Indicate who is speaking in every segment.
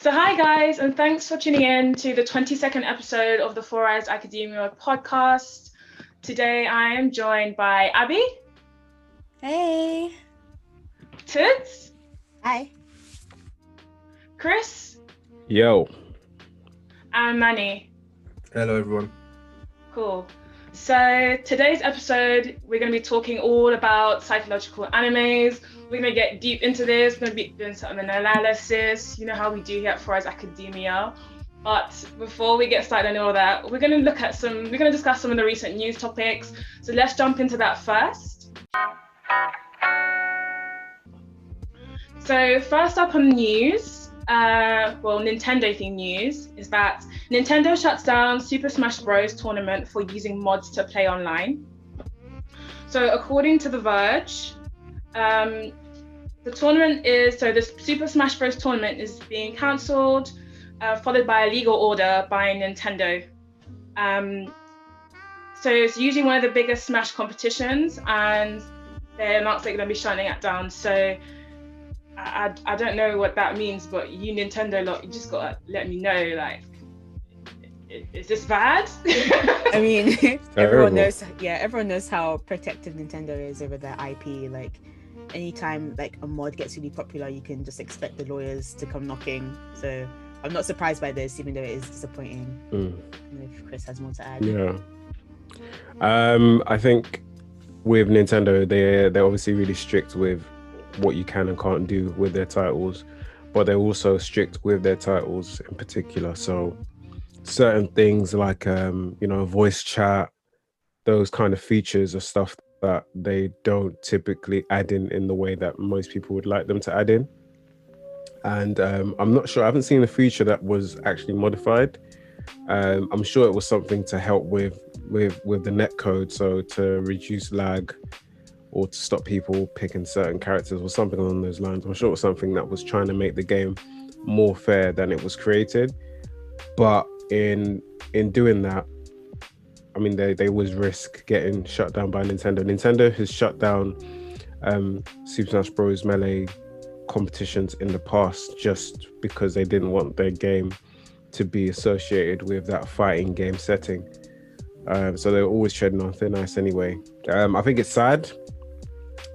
Speaker 1: So hi guys, and thanks for tuning in to the 22nd episode of the Four Eyes Academia podcast. Today I am joined by Abby,
Speaker 2: Hey.
Speaker 1: Toots,
Speaker 2: Hi.
Speaker 1: Chris,
Speaker 3: Yo.
Speaker 1: and Manny.
Speaker 4: Hello, everyone.
Speaker 1: Cool. So today's episode, we're going to be talking all about psychological animes. We're going to get deep into this. We're going to be doing some analysis. You know how we do here at Four Eyes Academia. But before we get started on all that, we're going to discuss some of the recent news topics. So let's jump into that first. So first up on news, Nintendo themed news is that Nintendo shuts down Super Smash Bros. Tournament for using mods to play online. So according to The Verge, the Super Smash Bros. Tournament is being cancelled, followed by a legal order by Nintendo. So it's usually one of the biggest Smash competitions, and they announced they're going to be shutting it down. So I don't know what that means, but you Nintendo lot, you just gotta let me know, like, is this bad?
Speaker 2: I mean, everyone knows how protective Nintendo is over their IP. Like, anytime like a mod gets really popular, you can just expect the lawyers to come knocking. So I'm not surprised by this, even though it is disappointing. I don't know if Chris has more to add.
Speaker 3: Yeah. I think with Nintendo, they're obviously really strict with what you can and can't do with their titles, but they're also strict with their titles in particular. So certain things like voice chat, those kind of features are stuff that they don't typically add in the way that most people would like them to add in. And I'm not sure, I haven't seen a feature that was actually modified. I'm sure it was something to help with the netcode, so to reduce lag or to stop people picking certain characters or something along those lines. I'm sure it was something that was trying to make the game more fair than it was created. But in doing that, I mean, they always risk getting shut down by Nintendo. Nintendo has shut down Super Smash Bros. Melee competitions in the past just because they didn't want their game to be associated with that fighting game setting. So they're always treading on thin ice anyway. I think it's sad.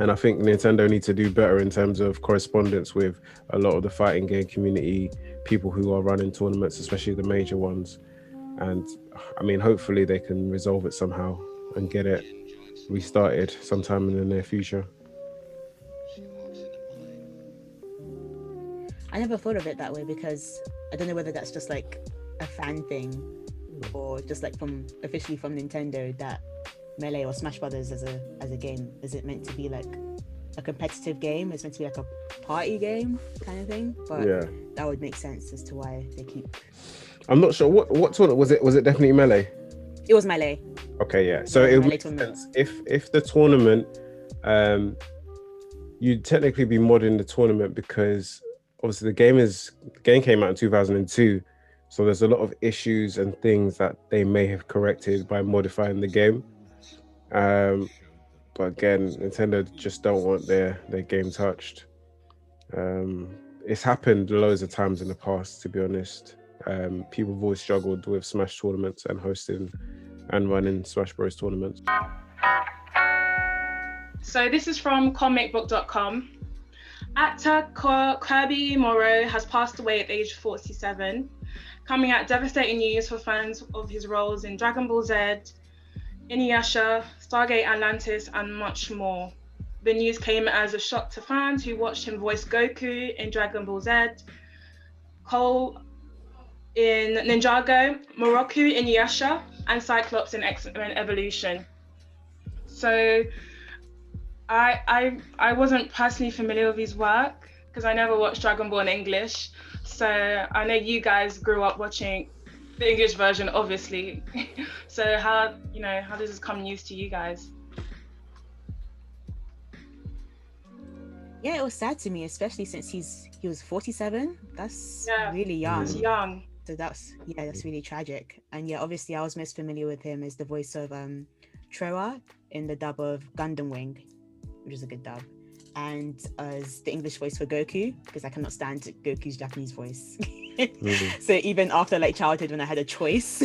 Speaker 3: And I think Nintendo need to do better in terms of correspondence with a lot of the fighting game community, people who are running tournaments, especially the major ones. And I mean, hopefully they can resolve it somehow and get it restarted sometime in the near future.
Speaker 2: I never thought of it that way, because I don't know whether that's just like a fan thing or just like officially from Nintendo, that Melee or Smash Brothers as a game, is it meant to be like a competitive game? It's meant to be like a party game kind of thing. But yeah, that would make sense as to why they keep.
Speaker 3: I'm not sure what tournament was it. Was it definitely Melee?
Speaker 2: It was Melee.
Speaker 3: Okay, yeah. So it makes sense if the tournament, you'd technically be modding the tournament, because obviously the game came out in 2002. So there's a lot of issues and things that they may have corrected by modifying the game. But again, Nintendo just don't want their game touched. It's happened loads of times in the past, to be honest. People have always struggled with Smash tournaments and hosting and running Smash Bros tournaments.
Speaker 1: So this is from comicbook.com. Actor Kirby Morrow has passed away at age 47, coming at devastating news for fans of his roles in Dragon Ball Z, Inuyasha, Stargate Atlantis, and much more. The news came as a shock to fans who watched him voice Goku in Dragon Ball Z, Cole in Ninjago, Moroku in Inuyasha, and Cyclops in X-Men Evolution. So I wasn't personally familiar with his work because I never watched Dragon Ball in English. So I know you guys grew up watching the English version, obviously. So how does this come news to you guys?
Speaker 2: Yeah, it was sad to me, especially since he was 47. That's really young.
Speaker 1: That's young.
Speaker 2: So that's really tragic. And yeah, obviously I was most familiar with him as the voice of Troa in the dub of Gundam Wing, which is a good dub, and as the English voice for Goku, because I cannot stand Goku's Japanese voice. So even after like childhood, when I had a choice,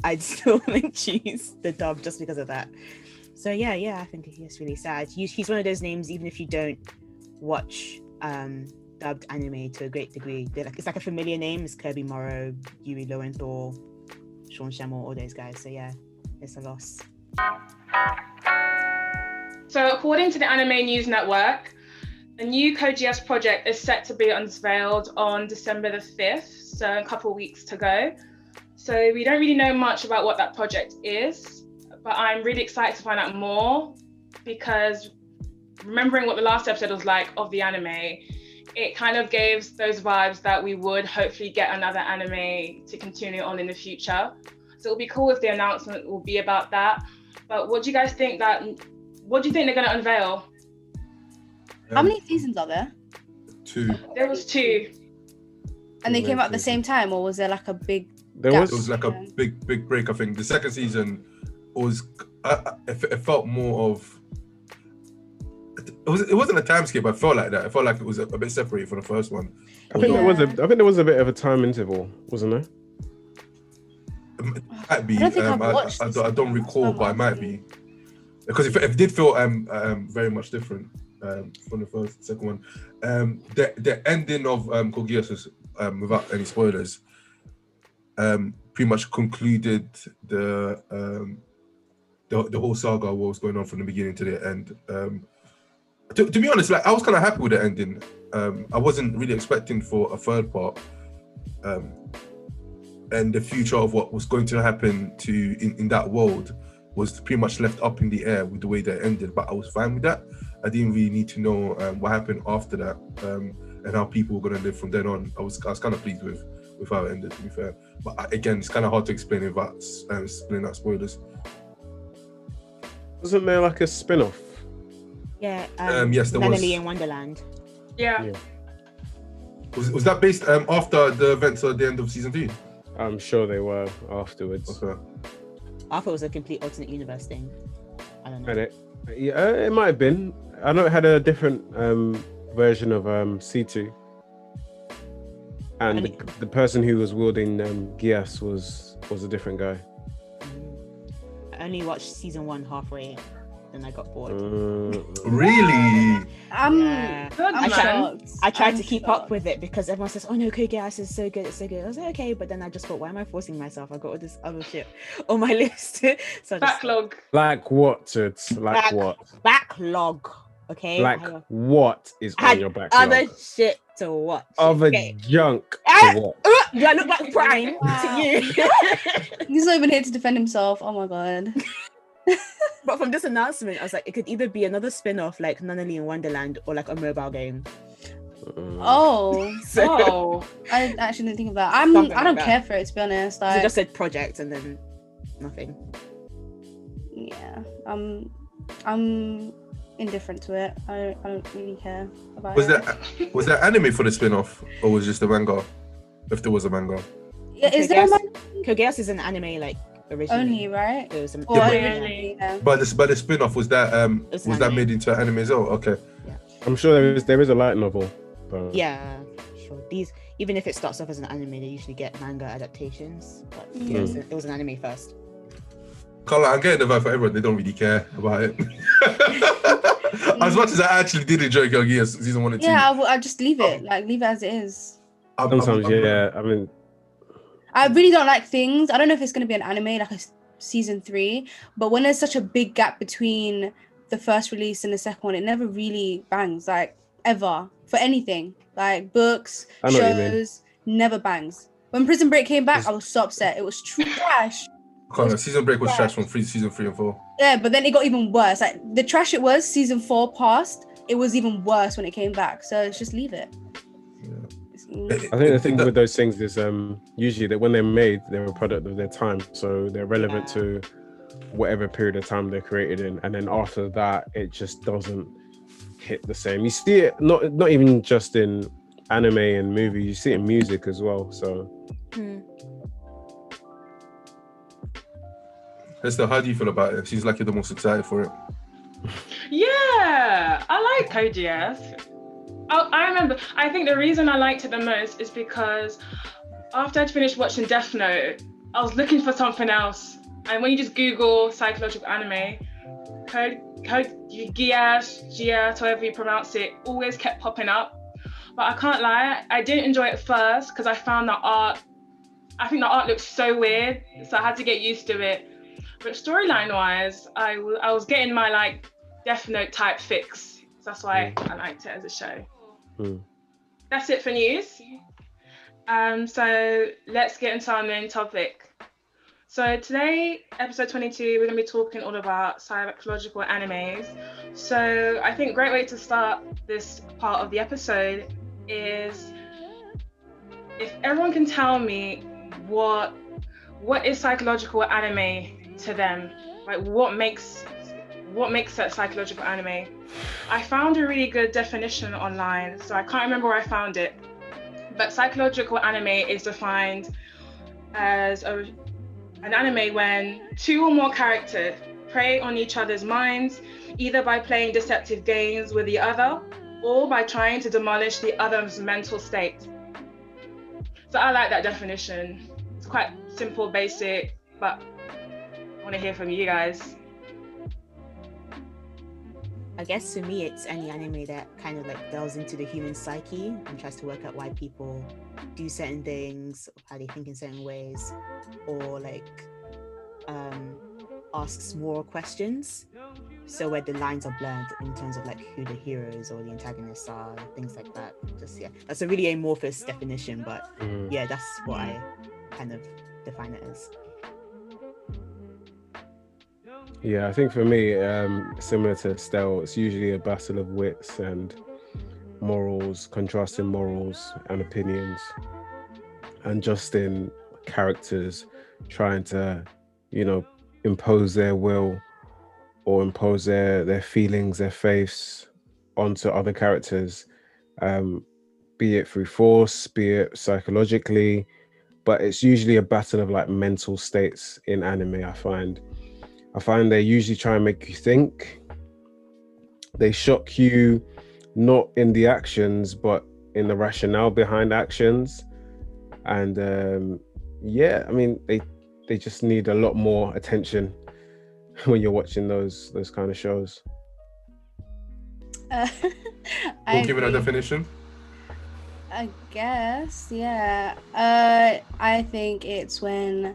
Speaker 2: I'd still like choose the dub just because of that. So yeah, I think it's really sad. He's one of those names, even if you don't watch dubbed anime to a great degree, it's like a familiar name. It's Kirby Morrow, Yuri Lowenthal, Sean Shamor, all those guys. So yeah, it's a loss.
Speaker 1: So according to the Anime News Network, a new Code GS project is set to be unveiled on December the 5th, so a couple of weeks to go. So we don't really know much about what that project is, but I'm really excited to find out more, because remembering what the last episode was like of the anime, it kind of gave those vibes that we would hopefully get another anime to continue on in the future. So it'll be cool if the announcement will be about that. But what do you guys think they're going to unveil?
Speaker 4: How many seasons are there?
Speaker 5: 2.
Speaker 1: There was 2.
Speaker 4: And they came out at the same time, or was there like a big
Speaker 3: There
Speaker 4: gap?
Speaker 3: was.
Speaker 5: It was like a big break. I think the second season was. It felt more of. It wasn't a time skip. I felt like that. I felt like it was a bit separated from the first one.
Speaker 3: I think there was a bit of a time interval, wasn't there?
Speaker 5: It might be.
Speaker 4: I don't think I've watched
Speaker 5: I
Speaker 4: this
Speaker 5: don't
Speaker 4: one.
Speaker 5: recall, but it might be. Because it did feel very much different from the second one. The ending of Code Geass was, without any spoilers, pretty much concluded the whole saga of what was going on from the beginning to the end. To be honest, like I was kind of happy with the ending. I wasn't really expecting for a third part, and the future of what was going to happen in that world was pretty much left up in the air with the way that it ended. But I was fine with that. I didn't really need to know what happened after that, and how people were going to live from then on. I was kind of pleased with how it ended, to be fair. But again, it's kind of hard to explain without spilling out spoilers.
Speaker 3: Wasn't there like a spin-off?
Speaker 2: Yeah.
Speaker 5: Yes, there was.
Speaker 2: Natalie in Wonderland.
Speaker 1: Yeah.
Speaker 5: Was that based after the events at the end of season 3?
Speaker 3: I'm sure they were afterwards.
Speaker 5: Okay.
Speaker 2: I thought it was a complete alternate universe thing. I don't know.
Speaker 3: And it might have been. I know it had a different version of C2. And the person who was wielding Geass was a different guy.
Speaker 2: I only watched season 1 halfway, then I got bored.
Speaker 5: Really?
Speaker 4: I'm shocked.
Speaker 2: I tried to keep up with it because everyone says, "Oh no, Code Geass is so good, it's so good." I was like, okay, but then I just thought, why am I forcing myself? I got all this other shit on my list. So
Speaker 1: Backlog.
Speaker 3: Like what, Toots? Like what?
Speaker 2: Backlog. Okay.
Speaker 3: Like what is
Speaker 2: I had
Speaker 3: on your backlog?
Speaker 2: other shit to watch.
Speaker 3: Other
Speaker 2: Okay.
Speaker 3: junk to watch.
Speaker 2: Do I look like Prime
Speaker 4: Wow.
Speaker 2: to you?
Speaker 4: He's not even here to defend himself. Oh my god.
Speaker 2: But from this announcement, I was like, it could either be another spin-off like Natalie in Wonderland or like a mobile game.
Speaker 4: Oh,
Speaker 1: Oh.
Speaker 4: I actually didn't think of that.
Speaker 2: Something
Speaker 4: I don't
Speaker 2: like
Speaker 4: care for it, to be honest.
Speaker 2: So
Speaker 4: Like,
Speaker 2: it just said project and then nothing.
Speaker 4: yeah, I'm indifferent to it. I don't really care about
Speaker 5: Was
Speaker 4: it.
Speaker 5: there anime for the spin-off, or was it just a manga? If there was a manga.
Speaker 4: Yeah, is there a man
Speaker 2: Code Geass is an anime like originally.
Speaker 4: only, right?
Speaker 2: There was some,
Speaker 4: Or
Speaker 5: Yeah,
Speaker 1: but-
Speaker 4: originally, yeah.
Speaker 5: But the spin-off was that
Speaker 2: It's
Speaker 5: was
Speaker 2: an
Speaker 5: that
Speaker 2: anime.
Speaker 5: made into an anime as well? Okay.
Speaker 3: I'm sure there is a light novel. But
Speaker 2: yeah, sure. These, even if it starts off as an anime, they usually get manga adaptations. But yeah, it was an anime first.
Speaker 5: Carla, I'm getting the vibe for everyone. They don't really care about it. As much as I actually did enjoy Code Geass season 1 and 2.
Speaker 4: Yeah, I just leave it. Like, leave it as it is.
Speaker 3: sometimes, yeah. I mean,
Speaker 4: I really don't like things. I don't know if it's going to be an anime, like a season 3, but when there's such a big gap between the first release and the second one, it never really bangs, like, ever, for anything. Like, books,
Speaker 3: I know what you mean.
Speaker 4: shows, never bangs. When Prison Break came back, I was so upset. It was trash.
Speaker 5: Carla, season break was trash from season 3 and 4.
Speaker 4: Yeah, but then it got even worse. Like, the trash it was, season 4 passed, it was even worse when it came back. So just leave it.
Speaker 3: I think the thing with those things is usually that when they're made, they're a product of their time, so they're relevant to whatever period of time they're created in, and then after that, it just doesn't hit the same. You see it not even just in anime and movies, you see it in music as well. So
Speaker 5: Esther, how do you feel about it? Seems like you're the most excited for it.
Speaker 1: Yeah, I like Code GS. I remember. I think the reason I liked it the most is because after I'd finished watching Death Note, I was looking for something else. And when you just Google psychological anime, Code Geass, however you pronounce it, always kept popping up. But I can't lie, I didn't enjoy it at first because I found the art. I think the art looked so weird, so I had to get used to it. But storyline-wise, I was getting my like Death Note type fix. So that's why I liked it as a show. That's it for news. So let's get into our main topic. So today, episode 22, we're going to be talking all about psychological animes. So I think a great way to start this part of the episode is if everyone can tell me what is psychological anime to them, like what makes that psychological anime. I found a really good definition online, so I can't remember where I found it, but psychological anime is defined as an anime when two or more characters prey on each other's minds, either by playing deceptive games with the other or by trying to demolish the other's mental state. So I like that definition. It's quite simple, basic, but I want to hear from you guys.
Speaker 2: I guess for me, it's any anime that kind of like delves into the human psyche and tries to work out why people do certain things, how they think in certain ways, or like asks moral questions. So where the lines are blurred in terms of like who the heroes or the antagonists are, things like that. Just that's a really amorphous definition, but yeah, that's what I kind of define it as.
Speaker 3: Yeah, I think for me, similar to Estelle, it's usually a battle of wits and morals, contrasting morals and opinions, and just in characters trying to, impose their will or impose their feelings, their faiths onto other characters, be it through force, be it psychologically, but it's usually a battle of like mental states in anime. I find they usually try and make you think. They shock you, not in the actions, but in the rationale behind actions. And I mean, they just need a lot more attention when you're watching those kind of shows.
Speaker 5: We'll give it a definition.
Speaker 4: I guess, yeah. I think it's when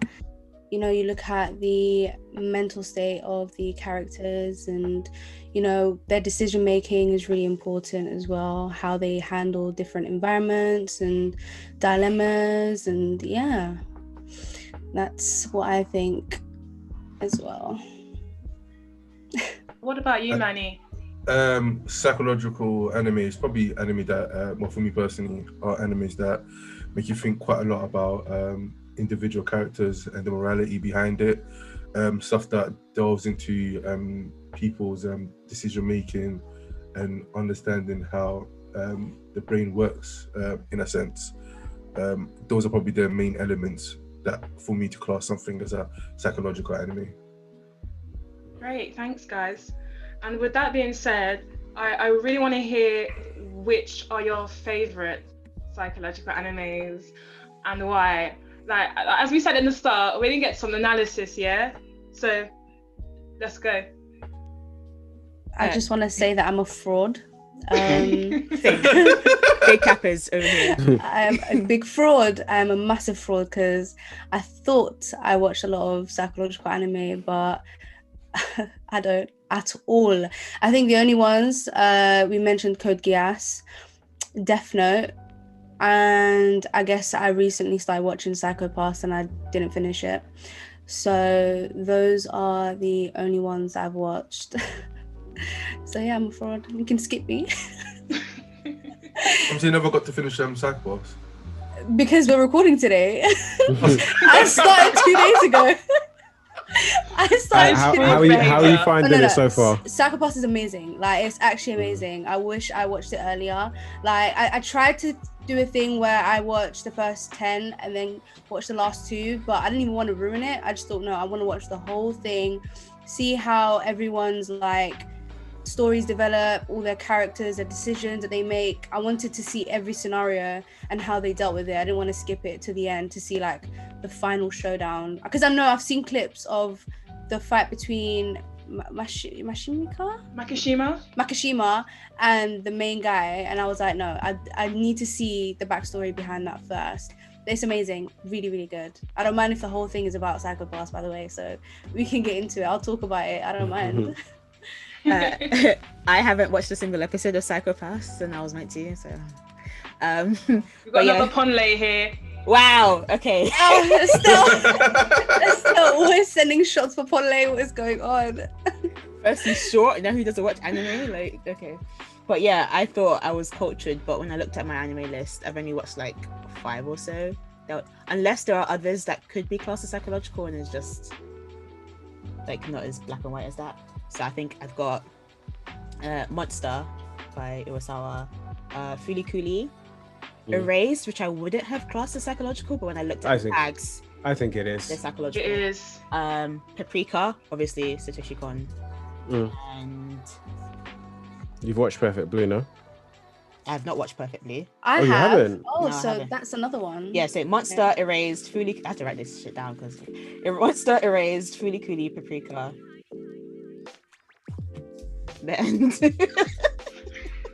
Speaker 4: you look at the mental state of the characters and, their decision making is really important as well, how they handle different environments and dilemmas. And yeah, that's what I think as well.
Speaker 1: What about you, Manny?
Speaker 5: Psychological anime is probably anime that, well, for me personally, are animes that make you think quite a lot about individual characters and the morality behind it, stuff that delves into people's decision making and understanding how the brain works, in a sense. Those are probably the main elements that for me to class something as a psychological anime.
Speaker 1: Great, thanks guys. And with that being said, I really want to hear which are your favorite psychological animes and why. Like, as we said in the start, we didn't get some analysis, yeah? So, let's go.
Speaker 4: I just want to say that I'm a fraud.
Speaker 2: Big cappers over here.
Speaker 4: I'm a big fraud. I'm a massive fraud because I thought I watched a lot of psychological anime, but I don't at all. I think the only ones, we mentioned Code Geass, Death Note, and I guess I recently started watching Psycho Pass and I didn't finish it. So those are the only ones I've watched. So yeah, I'm a fraud. You can skip me.
Speaker 5: You never got to finish Psycho Pass?
Speaker 4: Because we're recording today. I started 2 days ago.
Speaker 3: How are you finding it so far?
Speaker 4: Psycho Pass is amazing. Like, it's actually amazing. I wish I watched it earlier. Like, I tried to do a thing where I watched the first 10 and then watch the last 2, but I didn't even want to ruin it. I just thought, no, I want to watch the whole thing, see how everyone's like stories develop, all their characters, their decisions that they make. I wanted to see every scenario and how they dealt with it. I didn't want to skip it to the end to see like the final showdown, because I know I've seen clips of the fight between Makishima and the main guy, and I was like, no, I need to see the backstory behind that first. It's amazing, really, really good. I don't mind if the whole thing is about Psycho-Pass, by the way, so we can get into it. I'll talk about it. I don't mind.
Speaker 2: I haven't watched a single episode of Psycho-Pass, and I was meant to, so.
Speaker 1: We've got another Ponley here.
Speaker 2: Wow. Okay.
Speaker 4: Still always sending shots for Ponley. What is going on?
Speaker 2: First he's short, now he doesn't watch anime. Like, okay. But yeah, I thought I was cultured, but when I looked at my anime list, I've only watched like 5 or so. Unless there are others that could be classed as psychological and it's just like not as black and white as that. So I think I've got Monster by Iwasawa, Fooly Cooly, Erased, which I wouldn't have classed as psychological, but when I looked at the tags,
Speaker 3: I think it is.
Speaker 2: They're psychological.
Speaker 1: It is.
Speaker 2: Paprika, obviously Satoshi Kon, and
Speaker 3: you've watched Perfect Blue, no?
Speaker 2: I have not watched Perfect Blue.
Speaker 4: I
Speaker 3: you
Speaker 4: have.
Speaker 3: haven't?
Speaker 4: Oh,
Speaker 2: No, I
Speaker 4: so
Speaker 2: haven't.
Speaker 4: that's another one.
Speaker 2: Yeah, so Monster, Erased, Fooly. I have to write this shit down because Monster, Erased, Fooly Cooly, Paprika. The end.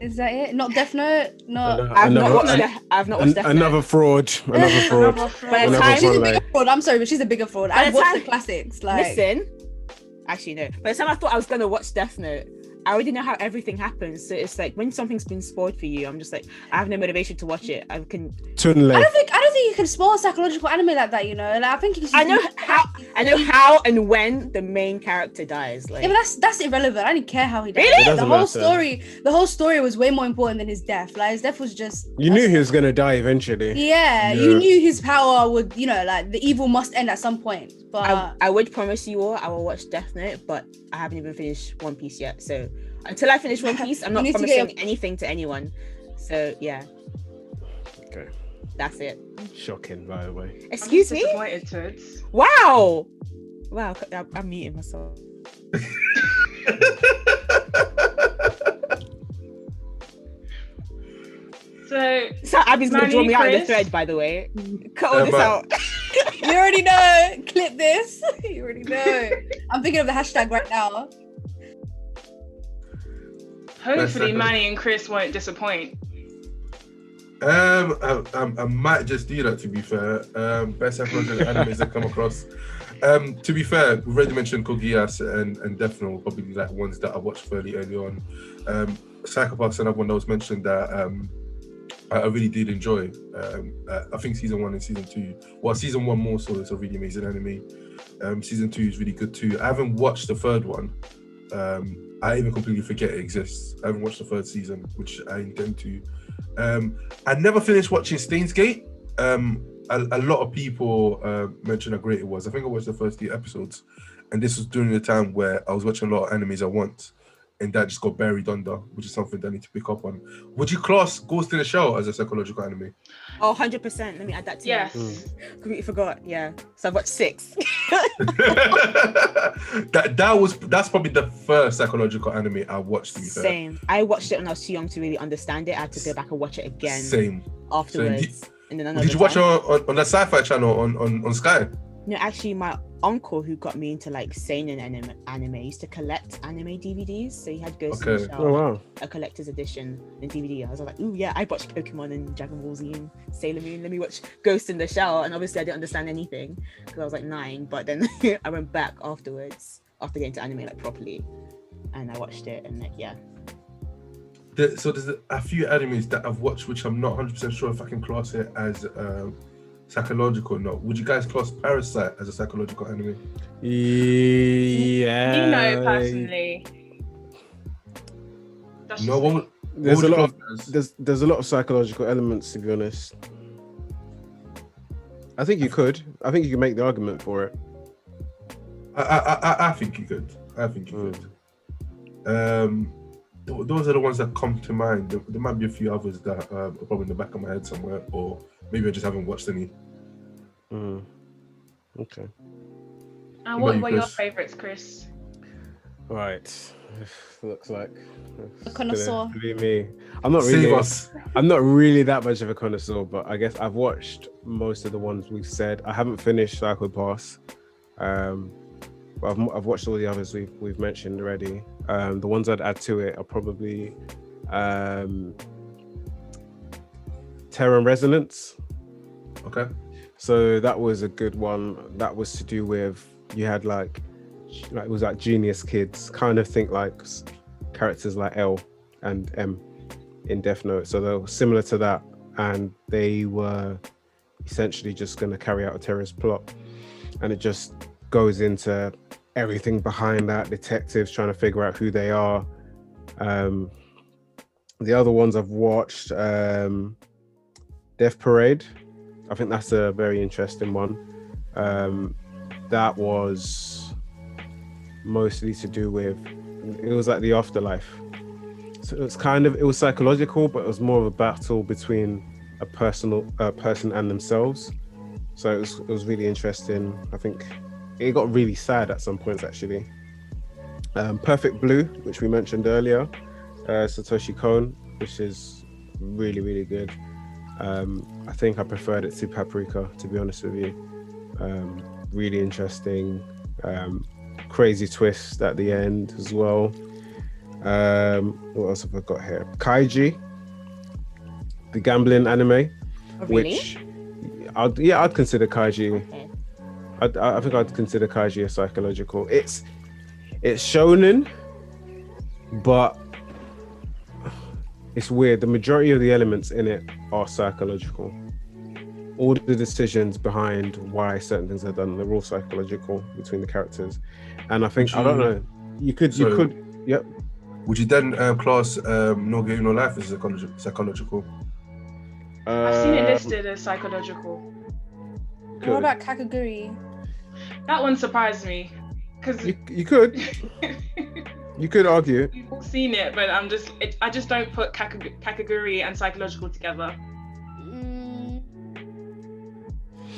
Speaker 4: Is that it? Not Death Note? No.
Speaker 2: I've not watched Death Note.
Speaker 3: Another fraud. Another fraud.
Speaker 4: By the
Speaker 3: Another
Speaker 4: time, she's a
Speaker 3: Ponley.
Speaker 4: bigger fraud. I'm sorry, but she's a bigger fraud.
Speaker 2: By
Speaker 4: I've
Speaker 2: the
Speaker 4: watched
Speaker 2: time-
Speaker 4: the classics. Like,
Speaker 2: Listen, actually no. By the time I thought I was gonna watch Death Note, I already know how everything happens. So it's like when something's been spoiled for you, I'm just like, I have no motivation to watch it. I can.
Speaker 3: Tunle.
Speaker 4: I don't think you can spoil psychological anime like that. You know, like, I think you can.
Speaker 2: I know how and when the main character dies. Like,
Speaker 4: Yeah, but that's irrelevant. I didn't care how he died.
Speaker 2: Really? It
Speaker 3: doesn't
Speaker 4: The whole story was way more important than his death. Like, his death was just.
Speaker 3: You knew he was gonna die eventually.
Speaker 4: Yeah, you knew his power would. You know, like the evil must end at some point. But
Speaker 2: I would promise you all I will watch Death Note, but I haven't even finished One Piece yet. So until I finish One Piece, I'm not
Speaker 4: need to
Speaker 2: promising anything to anyone. So yeah,
Speaker 3: Okay.
Speaker 2: that's it.
Speaker 3: Shocking, by the way.
Speaker 2: Excuse me?
Speaker 1: Disappointed, Toots.
Speaker 2: Wow. I'm muting myself. So Abby's gonna draw me out of the thread, by the way. Cut all this out.
Speaker 4: you already know. Clip this. You already know. I'm thinking of the hashtag right now.
Speaker 1: Hopefully, Manny and Chris won't disappoint.
Speaker 5: I might just do that, to be fair. Best psychological animes that come across. To be fair, we've already mentioned Kogias and Death Note, probably like ones that I watched fairly early on. Psycho-Pass, another one that was mentioned that I really did enjoy. I think season 1 and season 2. Well, season 1 more so. It's a really amazing anime. Season 2 is really good too. I haven't watched the third one. I even completely forget it exists. I haven't watched the third season, which I intend to. I never finished watching Steins Gate. A lot of people mentioned how great it was. I think I watched the first 3 episodes, and this was during the time where I was watching a lot of animes at once, and that just got buried under, which is something that I need to pick up on. Would you class Ghost in the Shell as a psychological anime?
Speaker 2: Oh, 100%. Let me add that to
Speaker 1: Yes.
Speaker 2: Completely forgot. Yeah. So I've watched 6.
Speaker 5: That's probably the first psychological anime I watched, to be fair.
Speaker 2: Same. I watched it when I was too young to really understand it. I had to go back and watch it again.
Speaker 5: Same.
Speaker 2: Afterwards. And then
Speaker 5: Did you watch it on the Sci-Fi channel on Sky?
Speaker 2: No, actually, my uncle who got me into like seinen anime used to collect anime DVDs. So he had Ghost in the Shell,
Speaker 3: Oh wow.
Speaker 2: a collector's edition in DVD. I was like, ooh yeah, I watched Pokemon and Dragon Ball Z and Sailor Moon. Let me watch Ghost in the Shell. And obviously I didn't understand anything because I was like 9. But then I went back afterwards after getting to anime like properly, and I watched it and like yeah.
Speaker 5: So there's a few animes that I've watched which I'm not 100% sure if I can class it as psychological or not. Would you guys class Parasite as a psychological anime?
Speaker 3: Yeah.
Speaker 1: You know, personally. That's
Speaker 5: No,
Speaker 1: just-
Speaker 5: what
Speaker 3: There's
Speaker 5: would
Speaker 3: a
Speaker 5: you
Speaker 3: lot
Speaker 5: class
Speaker 3: of
Speaker 5: it as?
Speaker 3: there's a lot of psychological elements, to be honest. I think you could. I think you can make the argument for it.
Speaker 5: I think you could. Those are the ones that come to mind. There might be a few others that are probably in the back of my head somewhere, or maybe I just haven't watched any.
Speaker 3: Okay.
Speaker 1: And
Speaker 5: What
Speaker 1: what
Speaker 5: about
Speaker 1: were
Speaker 5: you,
Speaker 1: your
Speaker 5: Chris?
Speaker 1: favourites, Chris?
Speaker 3: Right. Looks like
Speaker 4: A connoisseur.
Speaker 3: be me. I'm not
Speaker 5: Save
Speaker 3: really.
Speaker 5: us.
Speaker 3: I'm not really that much of a connoisseur, but I guess I've watched most of the ones we've said. I haven't finished Psycho Pass, but I've watched all the others we've mentioned already. The ones I'd add to it are probably Terror and Resonance.
Speaker 5: Okay.
Speaker 3: So that was a good one. That was to do with, you had like it was like genius kids, kind of think like characters like L and M in Death Note. So they were similar to that, and they were essentially just going to carry out a terrorist plot, and it just goes into everything behind that, detectives trying to figure out who they are. The other ones I've watched, Death Parade. I think that's a very interesting one. That was mostly to do with, it was like the afterlife. So it was psychological, but it was more of a battle between a person and themselves. So it was really interesting. I think it got really sad at some points actually. Perfect Blue, which we mentioned earlier, Satoshi Kon, which is really, really good. I think I preferred it to Paprika, to be honest with you. Really interesting, crazy twist at the end as well. What else have I got here? Kaiji, the gambling anime,
Speaker 2: Oh, really?
Speaker 3: which I'd consider Kaiji.
Speaker 2: Okay.
Speaker 3: I think I'd consider Kaiji a psychological. It's shonen, but it's weird. The majority of the elements in it are psychological. All the decisions behind why certain things are done, they're all psychological between the characters. And I think, I don't know, you could, yep.
Speaker 5: Would you then class No Game No Life as psychological?
Speaker 1: I've seen it listed as psychological.
Speaker 4: What about Kakaguri?
Speaker 1: That one surprised me because
Speaker 3: You could. You could argue.
Speaker 1: we've all seen it, but I just don't put Kakaguri and psychological together.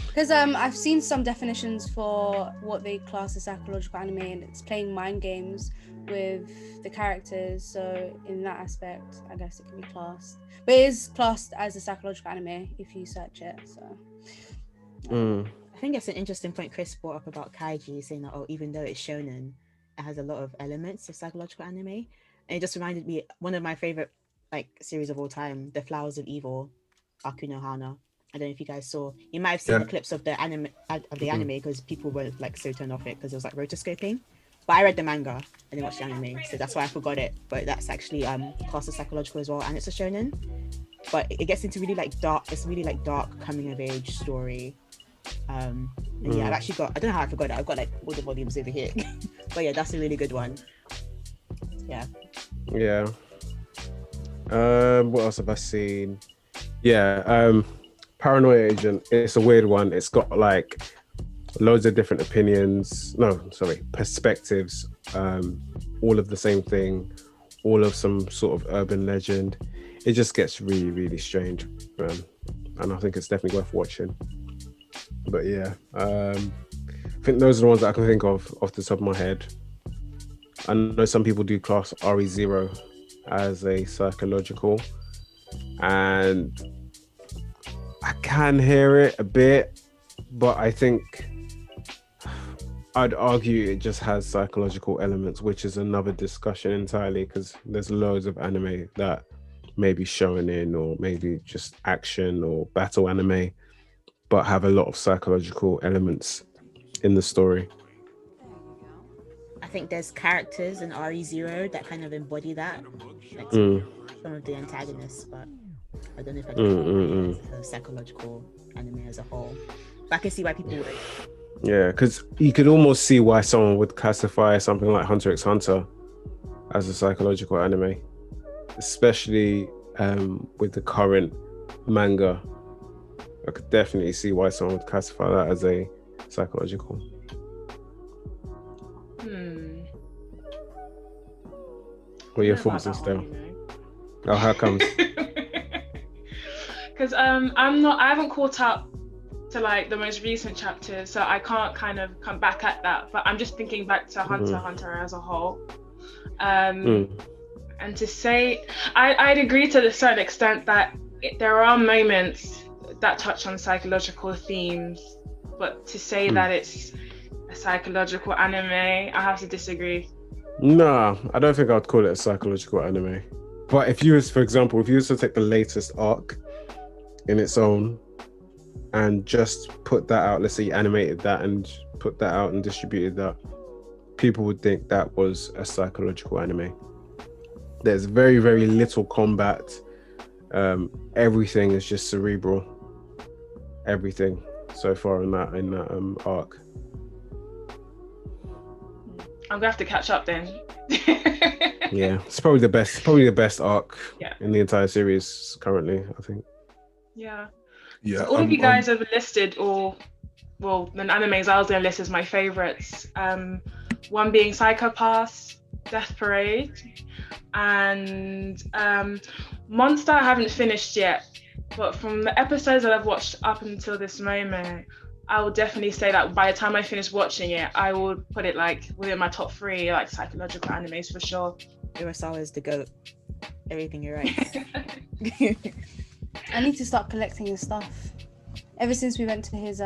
Speaker 4: Because I've seen some definitions for what they class as psychological anime, and it's playing mind games with the characters. So in that aspect, I guess it can be classed. But it is classed as a psychological anime if you search it. So.
Speaker 2: I think it's an interesting point Chris brought up about Kaiji, saying that, even though it's shonen, it has a lot of elements of psychological anime. And it just reminded me, one of my favorite series of all time, The Flowers of Evil, Aku no Hana. I don't know if you guys saw. You might have seen the clips of the anime because people were so turned off it because it was rotoscoping. But I read the manga, I didn't watch the anime, so that's why I forgot it. But that's actually classed as psychological as well, and it's a shonen. But it gets into really dark. It's really dark coming of age story. And yeah, I've actually got. I don't know how I forgot it. I've got all the volumes over here. But yeah, that's a really good one. Yeah.
Speaker 3: Yeah. What else have I seen? Yeah. Paranoia Agent. It's a weird one. It's got loads of different perspectives. All of the same thing. All of some sort of urban legend. It just gets really, really strange, and I think it's definitely worth watching. But yeah, I think those are the ones that I can think of off the top of my head. I know some people do class RE0 as a psychological, and I can hear it a bit, but I think I'd argue it just has psychological elements, which is another discussion entirely, because there's loads of anime that maybe shonen or maybe just action or battle anime, but have a lot of psychological elements in the story.
Speaker 2: I think there's characters in RE0 that kind of embody that. Some of the antagonists, but I don't know if I can it's a psychological anime as a whole. But I can see why people would.
Speaker 3: Yeah, because you could almost see why someone would classify something like Hunter x Hunter as a psychological anime, especially with the current manga. I could definitely see why someone would classify that as a psychological. What are your thoughts, Estelle? Oh, how comes?
Speaker 1: Because I haven't caught up to the most recent chapters, so I can't kind of come back at that. But I'm just thinking back to Hunter x Hunter as a whole. And to say, I'd agree to a certain extent that there are moments that touch on psychological themes, but to say that it's a psychological anime, I have to disagree.
Speaker 3: Nah, I don't think I'd call it a psychological anime. But if you was, for example, if you was to take the latest arc in its own and just put that out, let's say you animated that and put that out and distributed that, people would think that was a psychological anime. There's very, very little combat. Everything is just cerebral. Everything so far in that arc.
Speaker 1: I'm gonna have to catch up then.
Speaker 3: Yeah, it's probably the best arc in the entire series currently, I think.
Speaker 1: Yeah.
Speaker 5: Yeah.
Speaker 1: So all of you guys have listed, the animes I was gonna list as my favorites. One being Psycho Pass, Death Parade, and Monster I haven't finished yet, but from the episodes that I've watched up until this moment, I will definitely say that by the time I finish watching it, I will put it like within my top 3 like psychological animes for sure.
Speaker 2: Urasawa is the GOAT. Everything you're right.
Speaker 4: I need to start collecting his stuff. Ever since we went to his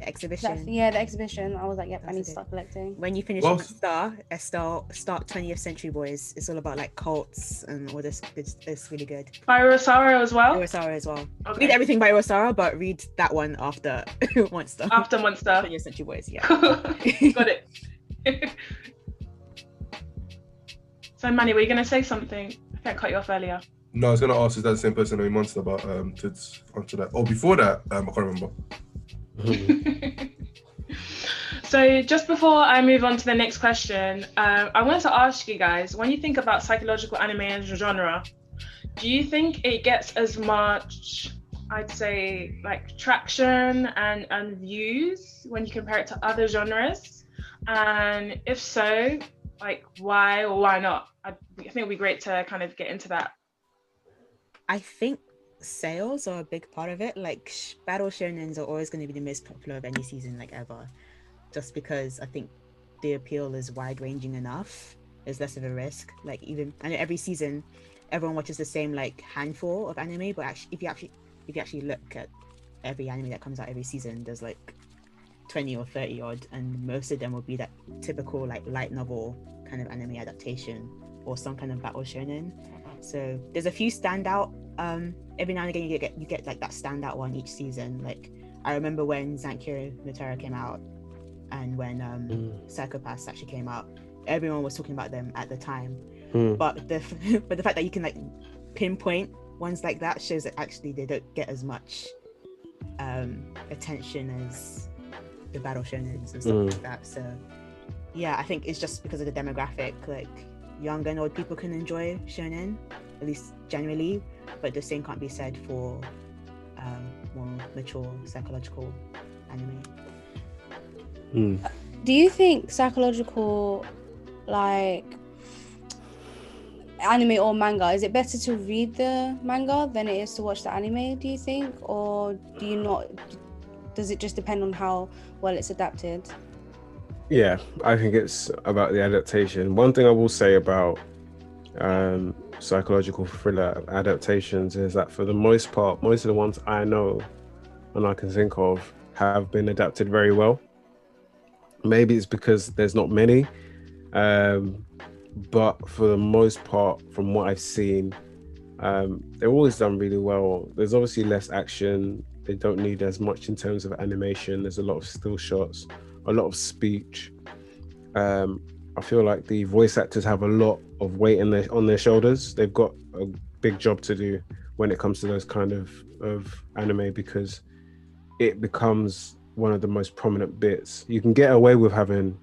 Speaker 2: exhibition.
Speaker 4: the exhibition, I was like, yep, I need to start collecting.
Speaker 2: When you finish start 20th Century Boys, it's all about like cults and all this. It's really good.
Speaker 1: By Urasawa as well?
Speaker 2: Urasawa as well.
Speaker 1: Okay.
Speaker 2: Read everything by Urasawa, but read that one after Monster.
Speaker 1: After Monster.
Speaker 2: 20th Century Boys, yeah.
Speaker 1: Got it. So Manny, were you gonna say something? I think I cut you off earlier.
Speaker 5: No, I was gonna ask, is that the same person named Monster? But to answer that, before that, I can't remember.
Speaker 1: So just before I move on to the next question, I wanted to ask you guys, when you think about psychological anime as a genre, do you think it gets as much, I'd say, like traction and views when you compare it to other genres? And if so, like why or why not? I think it'd be great to kind of get into that.
Speaker 2: I think sales are a big part of it. Like battle shonens are always going to be the most popular of any season, like ever, just because I think the appeal is wide ranging enough. There's less of a risk. Like even I know every season, everyone watches the same like handful of anime, but if you actually look at every anime that comes out every season, there's like 20 or 30 odd, and most of them will be that typical like light novel kind of anime adaptation or some kind of battle shonen. So there's a few standout. Every now and again you get like that standout one each season. Like I remember when Zankyo no Terra came out, and when Psycho Pass actually came out, everyone was talking about them at the time. But the fact that you can like pinpoint ones like that shows that actually they don't get as much attention as the battle shonens and stuff like that. So yeah, I think it's just because of the demographic. Like young and old people can enjoy shonen, at least generally, but the same can't be said for more mature psychological anime.
Speaker 4: Do you think psychological, like anime or manga, is it better to read the manga than it is to watch the anime, do you think? Or do you not, does it just depend on how well it's adapted?
Speaker 3: Yeah, I think it's about the adaptation. One thing I will say about psychological thriller adaptations is that for the most part, most of the ones I know and I can think of have been adapted very well. Maybe it's because there's not many, but for the most part, from what I've seen, they're always done really well. There's obviously less action. They don't need as much in terms of animation. There's a lot of still shots, a lot of speech. I feel like the voice actors have a lot of weight on their shoulders. They've got a big job to do when it comes to those kind of anime, because it becomes one of the most prominent bits. You can get away with having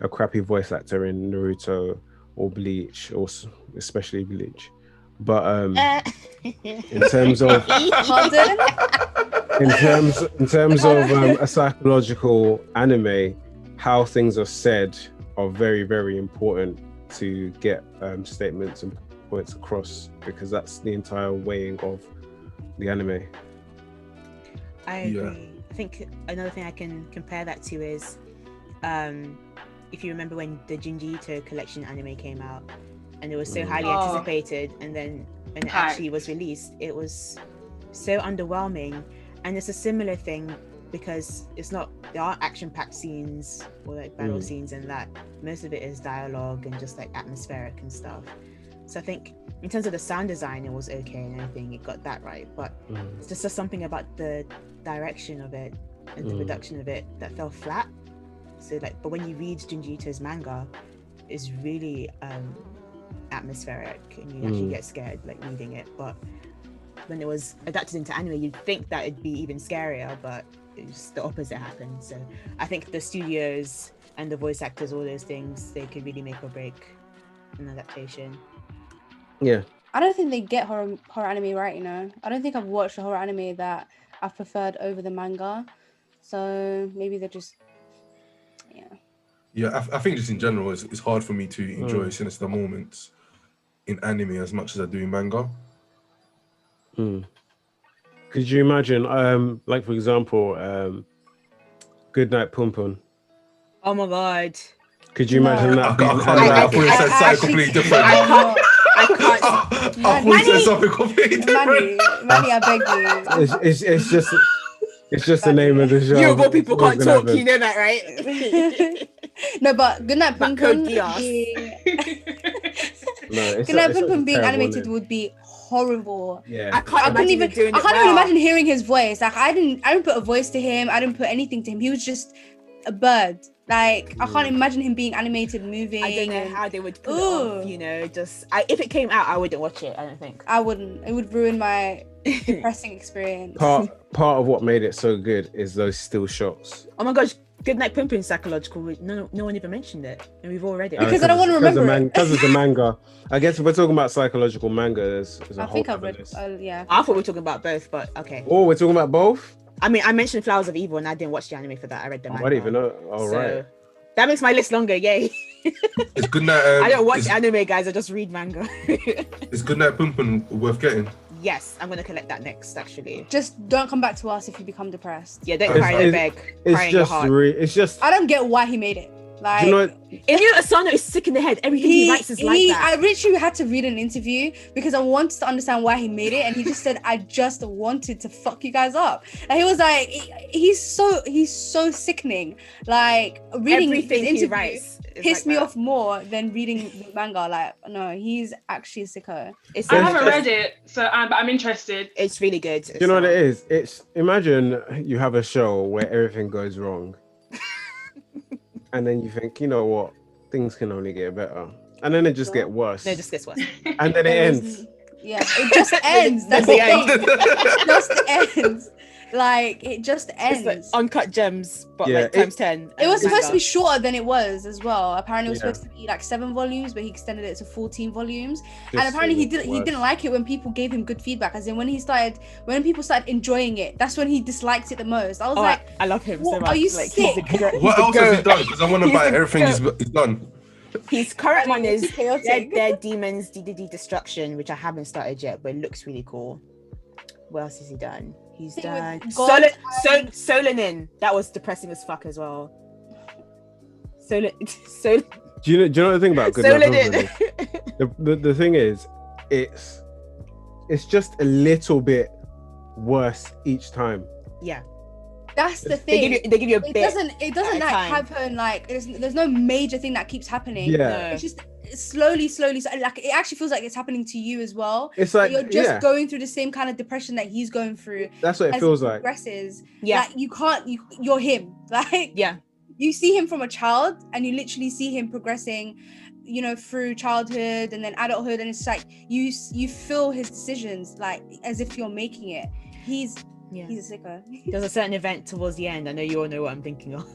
Speaker 3: a crappy voice actor in Naruto or Bleach, or especially Bleach. But in terms of a psychological anime, how things are said are very, very important to get statements and points across, because that's the entire weighing of the anime.
Speaker 2: I agree. I think another thing I can compare that to is if you remember when the Junji Ito collection anime came out, and it was so highly
Speaker 1: Oh.
Speaker 2: anticipated, and then when it actually was released, it was so underwhelming. And it's a similar thing because there aren't action-packed scenes or like battle scenes and that. Most of it is dialogue and just like atmospheric and stuff. So I think in terms of the sound design, it was okay and everything, it got that right. But it's just something about the direction of it and the production of it that fell flat. So like, but when you read Junji Ito's manga, it's really atmospheric and you actually get scared like reading it. But when it was adapted into anime, you'd think that it'd be even scarier, but it's the opposite happened. So I think the studios and the voice actors, all those things, they could really make or break an adaptation.
Speaker 3: Yeah.
Speaker 4: I don't think they get horror anime right, you know. I don't think I've watched a horror anime that I've preferred over the manga. So maybe they're just,
Speaker 5: Yeah, I think just in general, it's hard for me to enjoy sinister moments in anime as much as I do in manga.
Speaker 3: Could you imagine, like for example, Goodnight Pum Pum?
Speaker 2: Oh my god!
Speaker 3: Could you imagine that?
Speaker 5: I thought you said something completely different.
Speaker 2: I can't.
Speaker 5: I thought you said something completely different.
Speaker 4: Manny, I beg you.
Speaker 3: It's just the name of the show.
Speaker 2: Yoruba people can't talk.
Speaker 3: Happen.
Speaker 2: You know that, right?
Speaker 4: No, but Goodnight Pum Pum
Speaker 2: Code Geass.
Speaker 4: Goodnight Pum Pum being animated would be horrible.
Speaker 3: Yeah,
Speaker 2: I can't even
Speaker 4: imagine hearing his voice. Like I didn't put a voice to him. I didn't put anything to him. He was just a bird. Like I can't imagine him being animated, moving.
Speaker 2: I don't know how they would pull it off. You know, if it came out, I wouldn't watch it. I don't think
Speaker 4: I wouldn't. It would ruin my depressing experience.
Speaker 3: Part of what made it so good is those still shots.
Speaker 2: Oh my gosh, Goodnight Pum Pum is psychological. No one even mentioned it, and we've all read it.
Speaker 4: Because I don't want to remember it.
Speaker 3: Because of the manga. I guess if we're talking about psychological manga, there's a
Speaker 4: I
Speaker 3: whole
Speaker 4: think I've
Speaker 3: other
Speaker 4: read.
Speaker 3: list.
Speaker 4: Yeah.
Speaker 2: I thought we were talking about both, but okay.
Speaker 3: Oh, we're talking about both?
Speaker 2: I mean, I mentioned Flowers of Evil, and I didn't watch the anime for that. I read the manga.
Speaker 3: I don't even know. All
Speaker 2: So,
Speaker 3: right.
Speaker 2: that makes my list longer. Yay!
Speaker 5: It's Goodnight.
Speaker 2: I don't watch anime, guys. I just read manga.
Speaker 5: Is Goodnight Pum Pum worth getting?
Speaker 2: Yes, I'm gonna collect that next. Actually,
Speaker 4: Just don't come back to us if you become depressed.
Speaker 2: yeah, don't cry, don't beg. Cry in your heart.
Speaker 3: It's just.
Speaker 4: I don't get why he made it. Like,
Speaker 3: Do you know what?
Speaker 2: If you Asano is sick in the head, everything he writes is like that.
Speaker 4: I literally had to read an interview because I wanted to understand why he made it, and he just said, "I just wanted to fuck you guys up." And he was like, "He's so sickening." Like reading
Speaker 2: Everything
Speaker 4: his
Speaker 2: he
Speaker 4: interview
Speaker 2: writes
Speaker 4: pissed me off more than reading the manga. Like, no, he's actually a sicko.
Speaker 1: I haven't read it, so I'm interested.
Speaker 2: It's really good.
Speaker 3: Do you know what it is? It's imagine you have a show where everything goes wrong, and then you think, you know what, things can only get better, and then it just get worse.
Speaker 2: No, it just gets worse.
Speaker 3: And then it ends.
Speaker 4: Yeah, it just ends. That's the thing. It just ends. Like it just ends.
Speaker 2: It's like uncut gems, but
Speaker 3: Yeah,
Speaker 2: like times 10.
Speaker 4: It was supposed to be shorter than it was as well. Apparently, it was supposed to be like 7 volumes, but he extended it to 14 volumes. And apparently, he didn't like it when people gave him good feedback. As in, when people started enjoying it, that's when he disliked it the most. I was like,
Speaker 2: I love him so much.
Speaker 4: Are you
Speaker 2: like,
Speaker 4: sick?
Speaker 5: What else has he done? Because I want to buy everything he's done.
Speaker 2: His current one is
Speaker 4: chaotic.
Speaker 2: Dead Demons DDD Destruction, which I haven't started yet, but it looks really cool. What else has he done? He's done Solanin. That was depressing as fuck as well.
Speaker 3: Do you know the thing about Goodnight Pum Pum? The thing is, it's just a little bit worse each time.
Speaker 2: Yeah.
Speaker 4: That's the thing.
Speaker 2: They give you a bit.
Speaker 4: It doesn't like happen like there's no major thing that keeps happening.
Speaker 3: Yeah.
Speaker 2: No.
Speaker 4: It's just slowly, like it actually feels like it's happening to you as well.
Speaker 3: It's like
Speaker 4: you're just going through the same kind of depression that he's going through.
Speaker 3: That's what it feels like.
Speaker 4: Progresses.
Speaker 2: Yeah.
Speaker 4: Like you're him. Like
Speaker 2: yeah.
Speaker 4: You see him from a child, and you literally see him progressing, you know, through childhood and then adulthood, and it's like you feel his decisions like as if you're making it. He's a sicko.
Speaker 2: There was a certain event towards the end, I know you all know what I'm thinking of,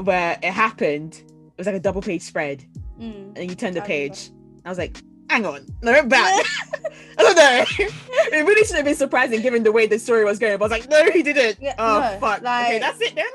Speaker 2: where it happened. It was like a double page spread, and you turn the page. I was like, hang on, I went back. I don't know. It really should have been surprising given the way the story was going, but I was like, no, he didn't. Fuck.
Speaker 4: Like,
Speaker 2: okay, that's it then.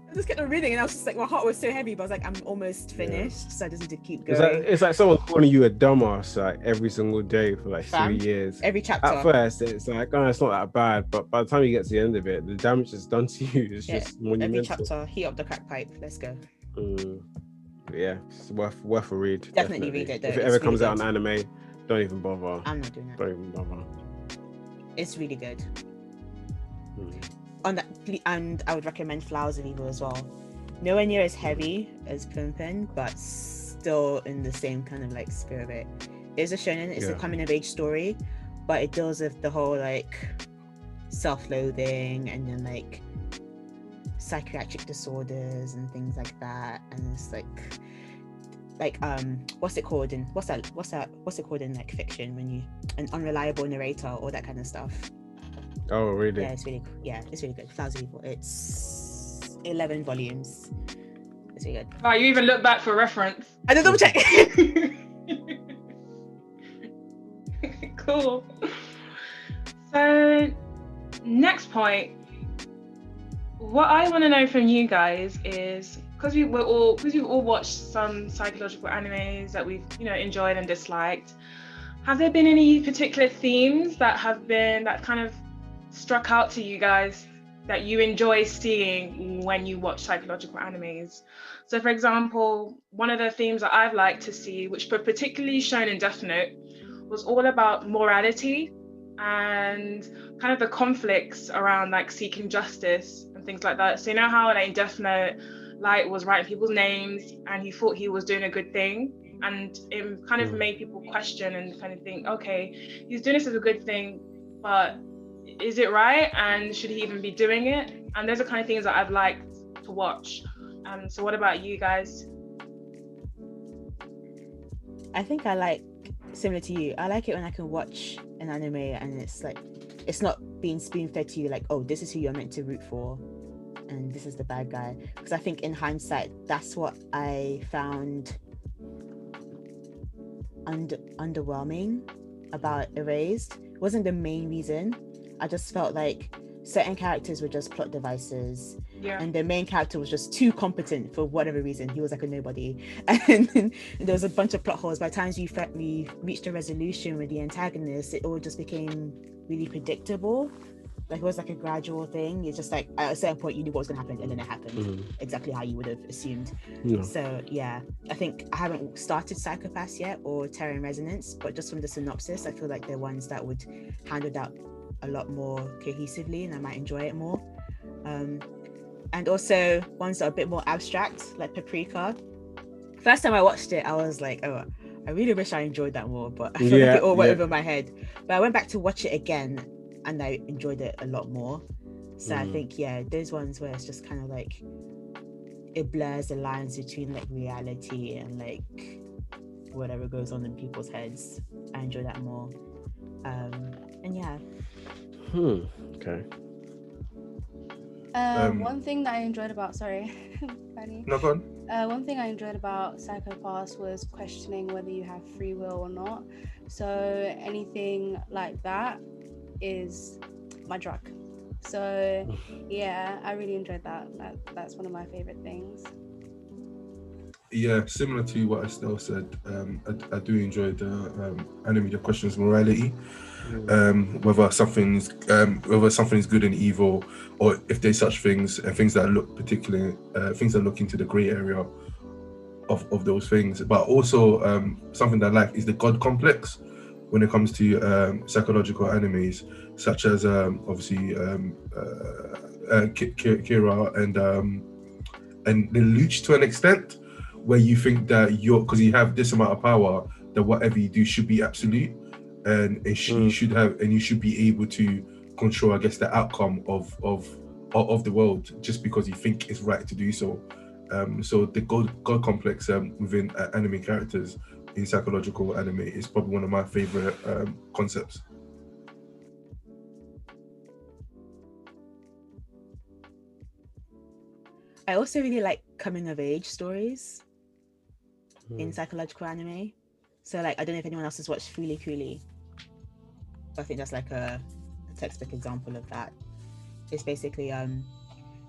Speaker 2: I just kept on reading, and I was just like, my heart was so heavy, but I was like, I'm almost finished, so I just need to keep going.
Speaker 3: It's like someone calling you a dumbass like every single day for like 3 years.
Speaker 2: Every chapter.
Speaker 3: At first, it's like, oh, it's not that bad, but by the time you get to the end of it, the damage that's done to you is just monumental.
Speaker 2: Every chapter, heat up the crack pipe. Let's go.
Speaker 3: Yeah, it's worth a read.
Speaker 2: Definitely read it, though.
Speaker 3: If it
Speaker 2: It's
Speaker 3: ever
Speaker 2: really
Speaker 3: comes out
Speaker 2: good.
Speaker 3: on anime, don't even bother.
Speaker 2: I'm not doing that.
Speaker 3: Don't even bother.
Speaker 2: It's really good.
Speaker 3: Mm.
Speaker 2: On that, and I would recommend Flowers of Evil as well. Nowhere near as heavy as Pumpin, but still in the same kind of like spirit of it. It's a shonen. It's a coming of age story, but it deals with the whole like self-loathing and then like psychiatric disorders and things like that. And it's like what's it called in what's it called in like fiction when you an unreliable narrator, all that kind of stuff.
Speaker 3: Oh, really?
Speaker 2: Yeah, it's really good. Flowers of Evil. It's 11 volumes. It's really good.
Speaker 1: Wow, you even look back for reference.
Speaker 2: I did double check.
Speaker 1: Cool. So, next point. What I want to know from you guys is, because we've all watched some psychological animes that we've enjoyed and disliked. Have there been any particular themes that kind of struck out to you guys that you enjoy seeing when you watch psychological animes? So, for example, one of the themes that I've liked to see, which were particularly shown in Death Note, was all about morality and kind of the conflicts around like seeking justice and things like that. So you know how like in Death Note, Light was writing people's names and he thought he was doing a good thing, and it kind of made people question and kind of think, okay, he's doing this as a good thing, but is it right? And should he even be doing it? And those are kind of things that I've liked to watch. So what about you guys?
Speaker 2: I think I like, similar to you, I like it when I can watch an anime and it's like, it's not being spoon-fed to you like, oh, this is who you're meant to root for and this is the bad guy. Because I think in hindsight, that's what I found underwhelming about Erased. It wasn't the main reason. I just felt like certain characters were just plot devices.
Speaker 1: Yeah.
Speaker 2: And the main character was just too competent for whatever reason. He was like a nobody. And then there was a bunch of plot holes. By the time we reached a resolution with the antagonist, it all just became really predictable. Like it was like a gradual thing. It's just like at a certain point you knew what was going to happen and then it happened exactly how you would have assumed.
Speaker 3: Yeah.
Speaker 2: So yeah, I think I haven't started Psychopaths yet or Terror in Resonance, but just from the synopsis, I feel like they're ones that would handle that a lot more cohesively and I might enjoy it more. And also ones that are a bit more abstract, like Paprika. First time I watched it, I was like, oh, I really wish I enjoyed that more, but I feel like it all went over my head. But I went back to watch it again and I enjoyed it a lot more. So I think, those ones where it's just kind of like, it blurs the lines between like reality and like whatever goes on in people's heads. I enjoy that more. And yeah.
Speaker 3: Okay.
Speaker 4: One thing that I enjoyed about, sorry, Fanny.
Speaker 5: No, go on.
Speaker 4: One thing I enjoyed about Psychopaths was questioning whether you have free will or not. So anything like that is my drug. So yeah, I really enjoyed that. That's one of my favorite things.
Speaker 5: Yeah, similar to what Estelle said, I do enjoy the anime that questions morality, whether something's good and evil, or if there's such things, things that look particularly, things that look into the grey area of those things. But also something that I like is the God complex when it comes to psychological animes, such as obviously Kira and the Luch to an extent, where you think that because you have this amount of power, that whatever you do should be absolute, and you should be able to control, I guess, the outcome of the world just because you think it's right to do so. So the God complex within anime characters in psychological anime is probably one of my favorite concepts.
Speaker 2: I also really like coming of age stories in psychological anime. So like, I don't know if anyone else has watched Fooly Cooly. I think that's like a textbook example of that. It's basically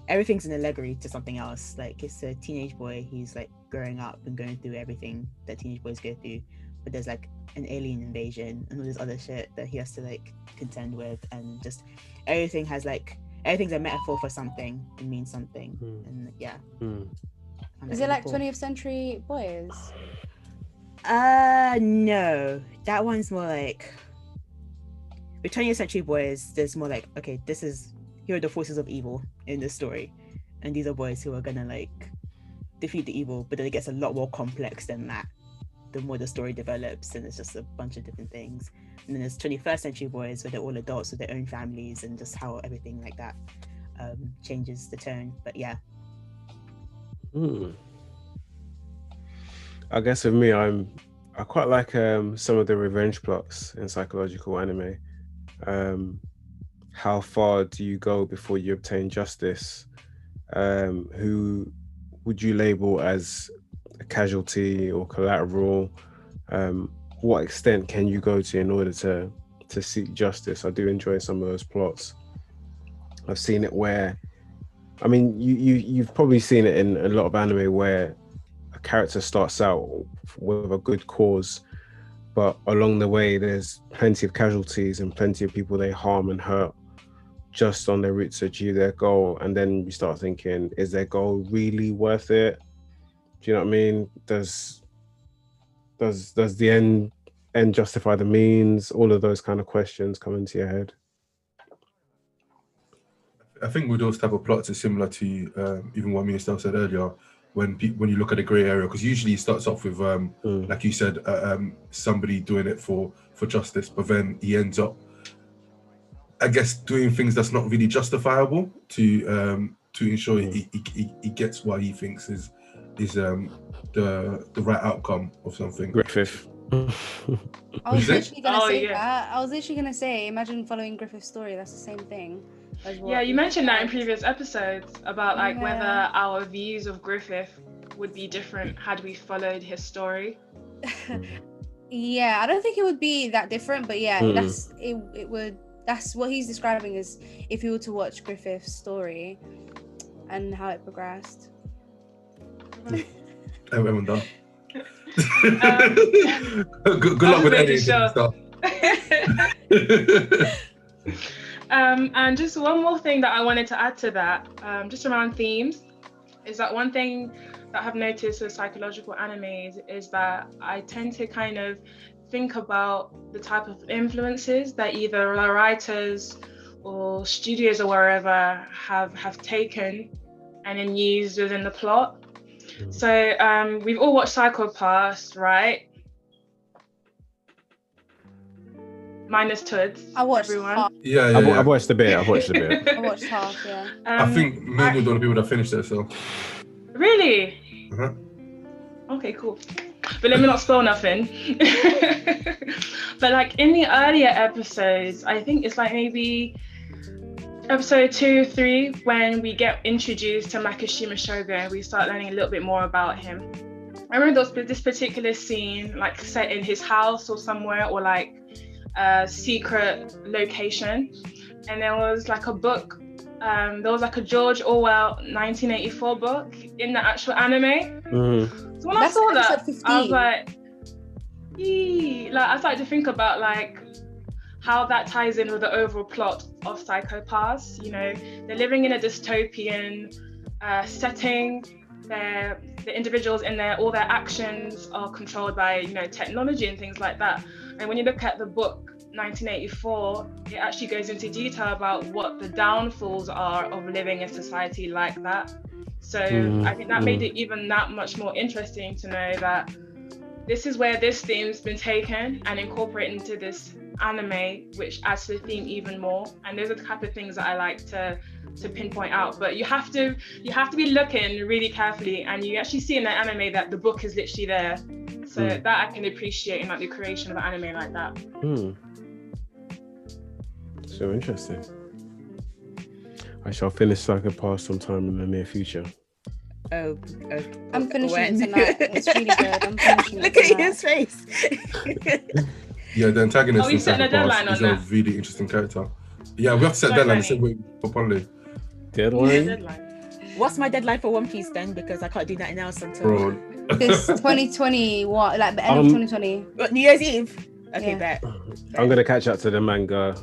Speaker 2: everything's an allegory to something else. Like it's a teenage boy, he's like growing up and going through everything that teenage boys go through, but there's like an alien invasion and all this other shit that he has to like contend with, and just everything's a metaphor for something. It means something. And yeah,
Speaker 4: Is it like 20th Century Boys?
Speaker 2: No. That one's more like with 20th Century Boys, there's more like, okay, here are the forces of evil in this story. And these are boys who are gonna like defeat the evil, but then it gets a lot more complex than that. The more the story develops, and it's just a bunch of different things. And then there's 21st Century Boys, where they're all adults with their own families, and just how everything like that changes the tone. But yeah.
Speaker 3: I guess with me, I quite like some of the revenge plots in psychological anime. How far do you go before you obtain justice? Who would you label as a casualty or collateral? What extent can you go to in order to seek justice? I do enjoy some of those plots. I've seen it where, I mean, you've probably seen it in a lot of anime where a character starts out with a good cause, but along the way there's plenty of casualties and plenty of people they harm and hurt just on their route to achieve their goal. And then you start thinking, is their goal really worth it? Do you know what I mean? Does the end justify the means? All of those kind of questions come into your head.
Speaker 5: I think with those type of plots, it's similar to even what me and Steph said earlier. When you look at the grey area, because usually it starts off with, like you said, somebody doing it for justice, but then he ends up, I guess, doing things that's not really justifiable to ensure he gets what he thinks is the right outcome of something.
Speaker 3: Griffith.
Speaker 4: I was literally gonna say that. I was literally gonna say, imagine following Griffith's story. That's the same thing.
Speaker 1: Yeah, you mentioned that in previous episodes about like whether our views of Griffith would be different had we followed his story.
Speaker 4: Yeah, I don't think it would be that different, but yeah, it would. That's what he's describing is if you were to watch Griffith's story and how it progressed.
Speaker 5: Everyone done. Good luck with editing stuff.
Speaker 1: And just one more thing that I wanted to add to that, just around themes, is that one thing that I've noticed with psychological animes is that I tend to kind of think about the type of influences that either the writers or studios or wherever have taken and then used within the plot. So we've all watched Psycho Pass, right? Minus Toods.
Speaker 4: I watched
Speaker 1: everyone.
Speaker 4: half.
Speaker 5: Yeah.
Speaker 3: I've watched a bit.
Speaker 4: I watched half, yeah.
Speaker 5: I think me and you are the only people that finished it, so.
Speaker 1: Really?
Speaker 5: Uh-huh.
Speaker 1: Okay, cool. But let me not spoil nothing. But like in the earlier episodes, I think it's like maybe episode 2, 3, when we get introduced to Makishima Shogun, we start learning a little bit more about him. I remember this particular scene, like set in his house or somewhere, or like a secret location, and there was like a book. There was like a George Orwell 1984 book in the actual anime. So when I saw that, 15. I was like, I started to think about like how that ties in with the overall plot of Psycho Pass. You know, they're living in a dystopian setting. The individuals in there, all their actions are controlled by, you know, technology and things like that. And when you look at the book 1984, it actually goes into detail about what the downfalls are of living in society like that. So I think that made it even that much more interesting to know that this is where this theme's been taken and incorporated into this anime, which adds to the theme even more. And those are the type of things that I like to pinpoint out. But you have to be looking really carefully, and you actually see in the anime that the book is literally there. So that I can appreciate in like the creation of an anime like that.
Speaker 3: So interesting. I shall finish Psycho Pass sometime in the near future.
Speaker 4: I'm finishing it tonight. It's really good. I'm finishing it.
Speaker 2: Look at his face.
Speaker 5: Yeah, the antagonist in
Speaker 1: setting a
Speaker 5: Psycho
Speaker 1: deadline
Speaker 5: Pass is
Speaker 1: on
Speaker 5: a
Speaker 1: that?
Speaker 5: really interesting character. Yeah, we have to set a deadline the same way for Ponley.
Speaker 3: Deadline?
Speaker 2: What's my deadline for One Piece then? Because I can't do that now until
Speaker 5: Bro.
Speaker 4: This 2020, what, like the end of 2020?
Speaker 2: What, New Year's Eve? Okay,
Speaker 4: Yeah.
Speaker 2: bet.
Speaker 3: I'm gonna catch up to the manga.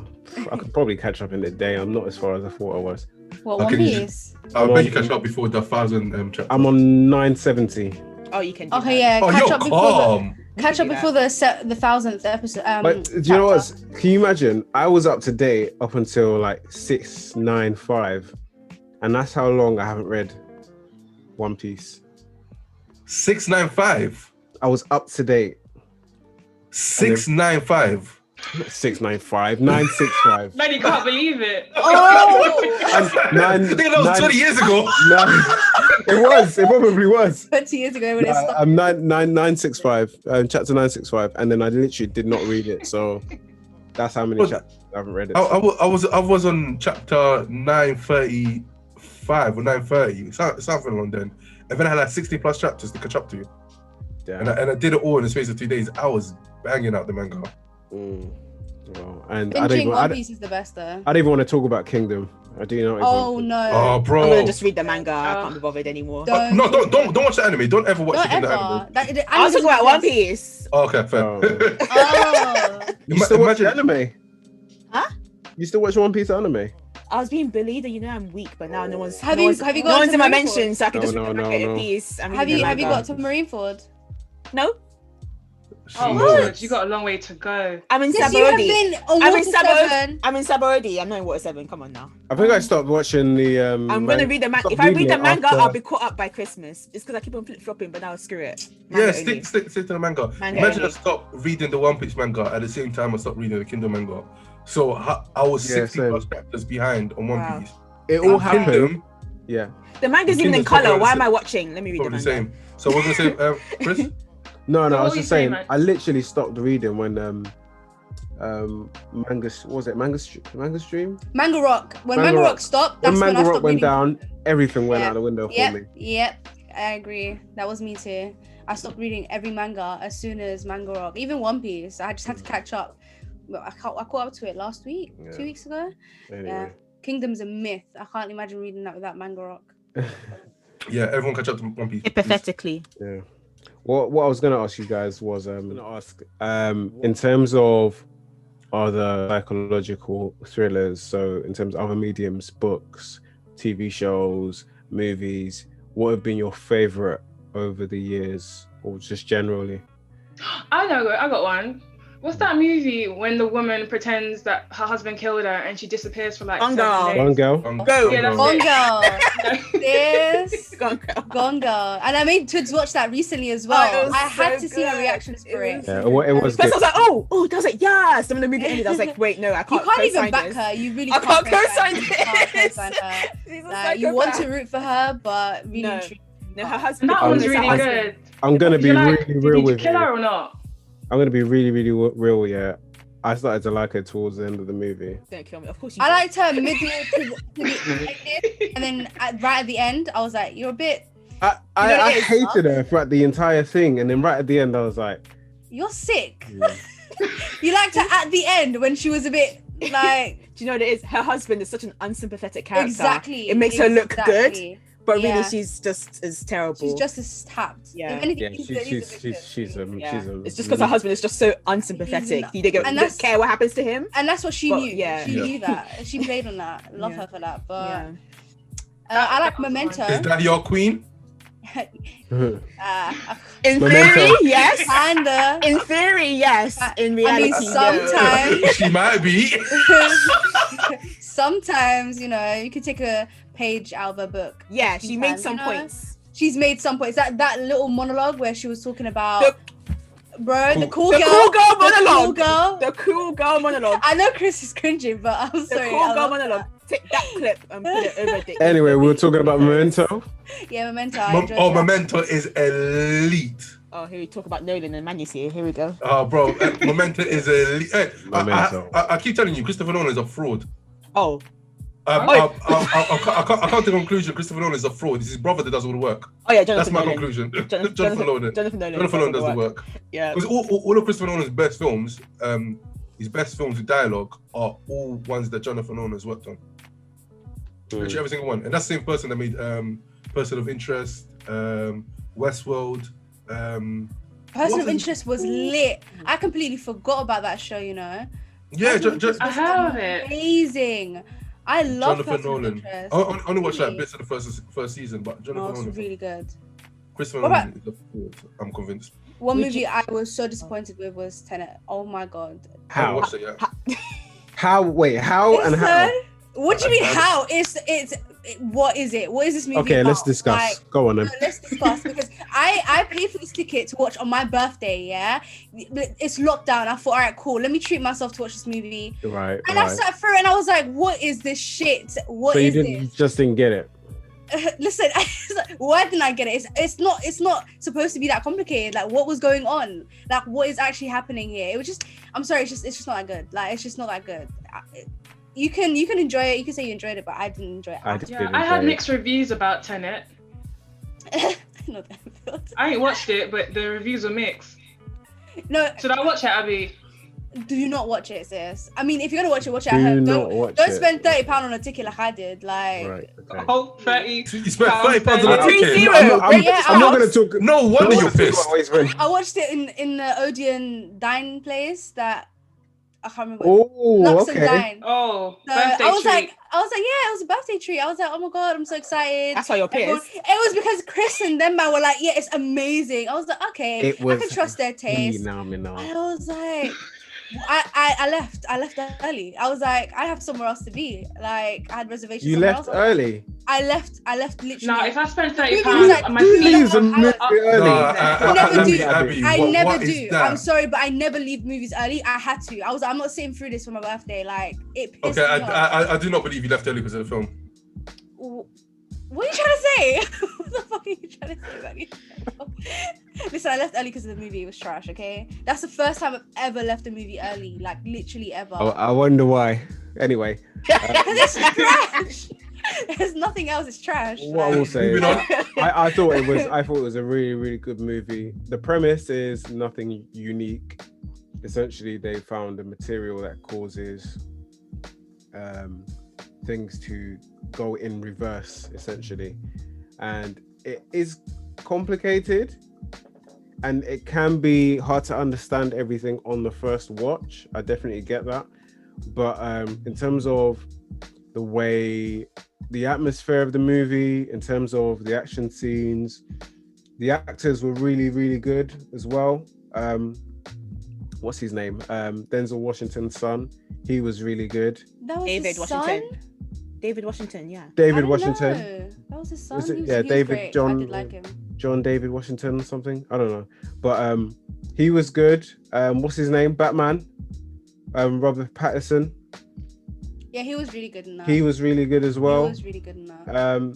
Speaker 3: I could probably catch up in a day. I'm not as far as I thought I was.
Speaker 4: What,
Speaker 5: Okay,
Speaker 4: One Piece?
Speaker 5: I bet you catch up before the 1,000 chapters.
Speaker 3: I'm on 970.
Speaker 2: Oh, you can do
Speaker 4: Okay,
Speaker 2: that.
Speaker 4: yeah.
Speaker 5: Oh,
Speaker 4: Catch
Speaker 5: you're
Speaker 4: up before
Speaker 5: calm.
Speaker 4: catch up before the 1,000th episode.
Speaker 3: But do you know what? Can you imagine? I was up to date up until like 695, and that's how long I haven't read One Piece.
Speaker 5: 695.
Speaker 3: I was up to date.
Speaker 5: 695.
Speaker 3: 695, 965.
Speaker 1: Man, you can't believe it.
Speaker 4: Oh!
Speaker 5: That was 20 years ago.
Speaker 3: It probably was.
Speaker 4: 20 years ago when it stopped.
Speaker 3: I'm 965, chapter 965, and then I literally did not read it. So that's how many chapters I haven't read it.
Speaker 5: I was on chapter 935 or 930, something along then. And then I had like 60 plus chapters to catch up to.
Speaker 3: Damn.
Speaker 5: And I did it all in the space of 2 days. I was banging out the manga.
Speaker 3: Well, and
Speaker 4: Binging One Piece is the best though.
Speaker 3: I don't even want to talk about Kingdom. I do not.
Speaker 4: Oh no.
Speaker 5: Oh, bro.
Speaker 2: I'm gonna just read the manga. I can't be bothered anymore.
Speaker 5: Don't watch the anime. Don't ever watch the anime.
Speaker 2: I was talking about One Piece.
Speaker 5: Oh, okay, fair.
Speaker 4: Oh.
Speaker 3: You still watch the anime?
Speaker 2: Huh?
Speaker 3: You still watch One Piece anime?
Speaker 2: I was being bullied, and I'm weak, but now no one's.
Speaker 4: Have you got
Speaker 2: no one's in my
Speaker 4: Marineford?
Speaker 2: mentions, so I can just read the manga in
Speaker 3: no.
Speaker 2: peace.
Speaker 4: Have you got to Marineford?
Speaker 2: No.
Speaker 1: Oh, good. You got a long way to go.
Speaker 2: I'm in
Speaker 4: Yes, you have
Speaker 2: Sabaody.
Speaker 4: been on Water 7.
Speaker 2: I'm in Sabaody. I'm not in Water 7. Come on now.
Speaker 3: I think I stopped watching the.
Speaker 2: I'm gonna read the manga. If I read the manga, I'll be caught up by Christmas. It's because I keep on flip flopping, but now screw it.
Speaker 5: Yeah, stick to the manga. Imagine
Speaker 2: only.
Speaker 5: I stopped reading the One Piece manga at the same time I stopped reading the Kingdom manga. So I was 60
Speaker 3: same.
Speaker 5: plus chapters behind on One Piece.
Speaker 3: It all happened.
Speaker 5: Kingdom,
Speaker 3: Yeah.
Speaker 2: The manga's even in
Speaker 5: Kingdom's
Speaker 2: color.
Speaker 5: probably
Speaker 2: Why
Speaker 5: the
Speaker 2: am I watching? Let me read the
Speaker 5: probably
Speaker 2: manga.
Speaker 5: the same. So we're gonna say, Chris.
Speaker 3: No,
Speaker 1: So
Speaker 3: I
Speaker 1: what
Speaker 3: was
Speaker 1: were you
Speaker 3: just
Speaker 1: saying,
Speaker 3: saying.
Speaker 1: man?
Speaker 3: I literally stopped reading when manga. Was it manga stream?
Speaker 4: Manga Rock. When
Speaker 3: Manga
Speaker 4: Manga
Speaker 3: Rock.
Speaker 4: Rock stopped,
Speaker 3: When
Speaker 4: that's when I
Speaker 3: Manga Rock
Speaker 4: stopped
Speaker 3: went
Speaker 4: reading.
Speaker 3: down, everything went
Speaker 4: Yeah.
Speaker 3: out the window for me.
Speaker 4: Yep. I agree. That was me too. I stopped reading every manga as soon as Manga Rock, even One Piece. I just had to catch up. I caught up to it last week, 2 weeks ago.
Speaker 3: Anyway.
Speaker 4: Yeah. Kingdom's a myth. I can't imagine reading that without Manga Rock.
Speaker 5: Yeah, everyone catch up to One Piece.
Speaker 2: Hypothetically.
Speaker 3: Yeah. What I was gonna ask you guys was in terms of other psychological thrillers, so in terms of other mediums, books, TV shows, movies, what have been your favorite over the years or just generally?
Speaker 1: I know, I got one. What's that movie when the woman pretends that her husband killed her and she disappears for like
Speaker 2: Gone
Speaker 1: 7
Speaker 2: Girl.
Speaker 1: days?
Speaker 3: Gone Girl?
Speaker 2: Go.
Speaker 1: Yeah, that's
Speaker 4: Gone
Speaker 1: it.
Speaker 4: Girl. Yes.
Speaker 2: Gone Girl.
Speaker 4: Gone Girl. And I made Tuds watch that recently as well.
Speaker 2: Oh, it was
Speaker 4: I had
Speaker 2: so
Speaker 4: to see her
Speaker 2: good.
Speaker 4: reactions for it.
Speaker 3: Yeah, it was
Speaker 2: First
Speaker 3: good.
Speaker 2: I was like, oh, that was like, yes. And when the movie ended, I was like, wait, no, I
Speaker 4: You
Speaker 2: can't.
Speaker 4: can't even
Speaker 2: co-sign
Speaker 4: back
Speaker 2: this.
Speaker 4: her. You really
Speaker 2: I can't
Speaker 4: co-sign
Speaker 2: co-sign
Speaker 4: her. You can't
Speaker 2: this.
Speaker 4: co-sign her.
Speaker 2: She's a
Speaker 4: Like, you want to
Speaker 2: psychopath.
Speaker 4: root for her, but really,
Speaker 2: No.
Speaker 4: truly,
Speaker 2: No, her husband.
Speaker 1: That
Speaker 3: Um,
Speaker 1: one's
Speaker 2: her
Speaker 1: really
Speaker 2: husband.
Speaker 1: good.
Speaker 3: I'm gonna be really
Speaker 1: Did
Speaker 3: real
Speaker 1: you
Speaker 3: with
Speaker 1: kill
Speaker 3: you.
Speaker 1: her or not?
Speaker 3: I'm gonna be really real. Yeah, I started to like her towards the end of the movie.
Speaker 2: Don't kill me. Of course you
Speaker 4: I
Speaker 2: do.
Speaker 4: liked her middle to the ending, and then right at the end, I was like, "You're a bit,
Speaker 3: I
Speaker 4: what it is,
Speaker 3: hated her throughout the entire thing, and then right at the end, I was like,
Speaker 4: you're sick."
Speaker 3: yeah.
Speaker 4: You liked her at the end when she was a bit like,
Speaker 2: Do you know what it is? Her husband is such an unsympathetic character.
Speaker 4: exactly.
Speaker 2: It makes her look good,
Speaker 4: exactly.
Speaker 2: but really
Speaker 4: Yeah.
Speaker 2: she's just as terrible.
Speaker 4: She's just as tapped.
Speaker 2: Yeah.
Speaker 4: If anything,
Speaker 3: Yeah,
Speaker 4: he's
Speaker 3: she's a
Speaker 2: Yeah.
Speaker 3: she's a.
Speaker 2: It's just because her husband is just so unsympathetic.
Speaker 4: He's
Speaker 2: You don't,
Speaker 4: and
Speaker 2: don't
Speaker 4: that's-
Speaker 2: care what happens to him.
Speaker 4: and that's what she
Speaker 2: But,
Speaker 4: knew.
Speaker 2: yeah.
Speaker 4: She
Speaker 5: Yeah.
Speaker 4: knew that. She played on that. Love
Speaker 2: Yeah.
Speaker 4: her for that. But
Speaker 2: Yeah.
Speaker 4: I like
Speaker 1: That was
Speaker 4: Memento.
Speaker 1: fun.
Speaker 5: Is that your queen?
Speaker 2: In
Speaker 3: Memento.
Speaker 2: theory, yes.
Speaker 4: Kinda.
Speaker 2: In theory, yes. In reality, no.
Speaker 4: sometimes-
Speaker 5: She might be.
Speaker 4: Sometimes, you could take a page out of a book.
Speaker 2: Yeah, she made
Speaker 4: Sometimes,
Speaker 2: some
Speaker 4: you know?
Speaker 2: points.
Speaker 4: She's made some points. That little monologue where she was talking about, the cool
Speaker 2: The
Speaker 4: girl,
Speaker 2: cool girl
Speaker 4: the cool
Speaker 2: monologue.
Speaker 4: girl.
Speaker 2: The cool girl monologue.
Speaker 4: I know Chris is cringing, but I'm
Speaker 2: The
Speaker 4: sorry.
Speaker 2: cool
Speaker 4: I
Speaker 2: girl
Speaker 4: love
Speaker 2: monologue. Take that clip and put it over Dick.
Speaker 3: Anyway, we were talking about Memento.
Speaker 4: that. Yeah, Memento. I enjoyed that.
Speaker 5: Memento is elite.
Speaker 2: Oh, here we talk about Nolan and Manus here. Here we go.
Speaker 5: Oh, bro, Memento is elite. Hey,
Speaker 3: Memento.
Speaker 5: I keep telling you, Christopher Nolan is a fraud.
Speaker 2: Oh,
Speaker 5: I can't take a conclusion. Christopher Nolan is a fraud. It's his brother that does all the work.
Speaker 2: yeah,
Speaker 5: That's
Speaker 2: Jonathan
Speaker 5: my
Speaker 2: Nolan.
Speaker 5: conclusion.
Speaker 2: Jonathan
Speaker 5: Jonathan Nolan.
Speaker 2: Jonathan Nolan.
Speaker 5: Jonathan Nolan does the work.
Speaker 2: Yeah.
Speaker 5: Because all of Christopher Nolan's best films, his best films with dialogue are all ones that Jonathan Nolan has worked on. Literally every single one. And that's the same person that made Person of Interest, Westworld.
Speaker 4: Person of Interest was lit. I completely forgot about that show.
Speaker 5: Yeah,
Speaker 1: I heard of it.
Speaker 4: Amazing. I love
Speaker 5: Jonathan
Speaker 4: Person of
Speaker 5: Nolan.
Speaker 4: Interest.
Speaker 5: I only watched like
Speaker 4: Really?
Speaker 5: bits of the first season, but
Speaker 4: No,
Speaker 5: Jonathan
Speaker 4: it's
Speaker 5: Nolan.
Speaker 4: really good.
Speaker 5: Christopher
Speaker 4: What
Speaker 5: Nolan is good. I'm convinced.
Speaker 4: One
Speaker 2: Which
Speaker 4: movie
Speaker 2: is-
Speaker 4: I was so disappointed with was Tenet. Oh my god.
Speaker 5: I haven't
Speaker 3: How?
Speaker 5: watched it yet.
Speaker 3: How? Wait, how and how?
Speaker 4: What do you mean
Speaker 5: I-
Speaker 4: how? What is it? What is this movie
Speaker 3: Okay,
Speaker 4: about?
Speaker 3: let's discuss.
Speaker 4: Like,
Speaker 3: Go on then.
Speaker 4: no, let's discuss because I paid for this ticket to watch on my birthday. Yeah, it's lockdown. I thought, all right, cool. Let me treat myself to watch this movie.
Speaker 3: Right,
Speaker 4: And I
Speaker 3: right.
Speaker 4: sat through it and I was like, what is this shit? What
Speaker 3: So you
Speaker 4: is
Speaker 3: didn't, you
Speaker 4: this?
Speaker 3: just didn't get it.
Speaker 4: Listen, why didn't I get it? It's not supposed to be that complicated. Like, what was going on? Like, what is actually happening here? It was just, I'm sorry, it's just not that good. Like, it's just not that good. You can enjoy it. You can say you enjoyed it, but I didn't enjoy it.
Speaker 3: I
Speaker 4: at
Speaker 3: did.
Speaker 1: Yeah, I had mixed reviews about Tenet.
Speaker 4: Not that good.
Speaker 1: I ain't watched it, but the reviews were mixed.
Speaker 4: No,
Speaker 1: Should I watch it, Abby?
Speaker 4: do not watch it, sis. I mean, if you're gonna watch it at
Speaker 3: Do
Speaker 4: home.
Speaker 3: not watch
Speaker 4: Don't
Speaker 3: it.
Speaker 4: spend £30 on a ticket like I did. Like,
Speaker 3: Right. Okay.
Speaker 1: Oh, 30.
Speaker 5: You spent £30 on a
Speaker 1: I'm-
Speaker 5: ticket.
Speaker 3: I'm not going to talk.
Speaker 5: No wonder
Speaker 3: I'm
Speaker 5: you're
Speaker 3: not gonna talk
Speaker 5: pissed.
Speaker 3: about waste money.
Speaker 4: I watched it in the Odeon Dine place that I can't remember.
Speaker 3: Oh,
Speaker 4: Lux and
Speaker 3: okay.
Speaker 4: Dine.
Speaker 1: Oh,
Speaker 4: So
Speaker 1: birthday
Speaker 4: I was
Speaker 1: treat.
Speaker 4: like, yeah, it was a birthday treat. I was like, oh my god, I'm so excited.
Speaker 2: That's why you're
Speaker 4: Everyone-
Speaker 2: pissed.
Speaker 4: It was because Chris and them man were like, yeah, it's amazing. I was like, okay,
Speaker 3: It was
Speaker 4: I can trust their taste.
Speaker 3: phenomenal.
Speaker 4: And I was like, I left early. I was like, I have somewhere else to be. Like, I had reservations.
Speaker 3: You
Speaker 4: somewhere
Speaker 3: left
Speaker 4: else.
Speaker 3: early.
Speaker 4: I left literally.
Speaker 1: No, if I spend
Speaker 4: Movie
Speaker 1: £30,
Speaker 4: was like
Speaker 1: my
Speaker 3: Do you
Speaker 1: feet
Speaker 3: leave the
Speaker 1: on
Speaker 3: movie
Speaker 1: up.
Speaker 3: early?
Speaker 4: I never do. I
Speaker 5: What
Speaker 4: never
Speaker 5: is
Speaker 4: do.
Speaker 5: that?
Speaker 4: I'm sorry, but I never leave movies early. I had to. I was like, I'm not sitting through this for my birthday. Like, it pissed
Speaker 5: Okay,
Speaker 4: me off.
Speaker 5: I do not believe you left early because of the film.
Speaker 4: What are you trying to say? What the fuck are you trying to say about me? Listen, I left early because of the movie. It was trash, okay? That's the first time I've ever left a movie early. Like, literally ever.
Speaker 3: I wonder why. Anyway,
Speaker 4: It's trash. There's nothing else. It's trash.
Speaker 3: what I will say is,
Speaker 5: Moving on.
Speaker 3: I thought it was a really, really good movie. The premise is nothing unique. Essentially, they found a material that causes things to go in reverse, essentially, and it is complicated, and it can be hard to understand everything on the first watch. I definitely get that, but in terms of the way, the atmosphere of the movie, in terms of the action scenes, the actors were really, really good as well. What's his name? Denzel Washington's son. He was really good.
Speaker 4: That was
Speaker 2: David
Speaker 4: his
Speaker 2: Washington.
Speaker 4: son?
Speaker 2: David Washington, yeah.
Speaker 4: I
Speaker 3: David
Speaker 4: don't
Speaker 3: Washington.
Speaker 4: know. That was his son.
Speaker 3: Was it-
Speaker 4: He was,
Speaker 3: yeah,
Speaker 4: he was
Speaker 3: David
Speaker 4: great.
Speaker 3: John-
Speaker 4: I did like him.
Speaker 3: John David Washington or something. I don't know. But he was good. What's his name? Batman. Robert Pattinson.
Speaker 4: Yeah, he was really good in that.
Speaker 3: He was really good as well.
Speaker 4: He was really good in that.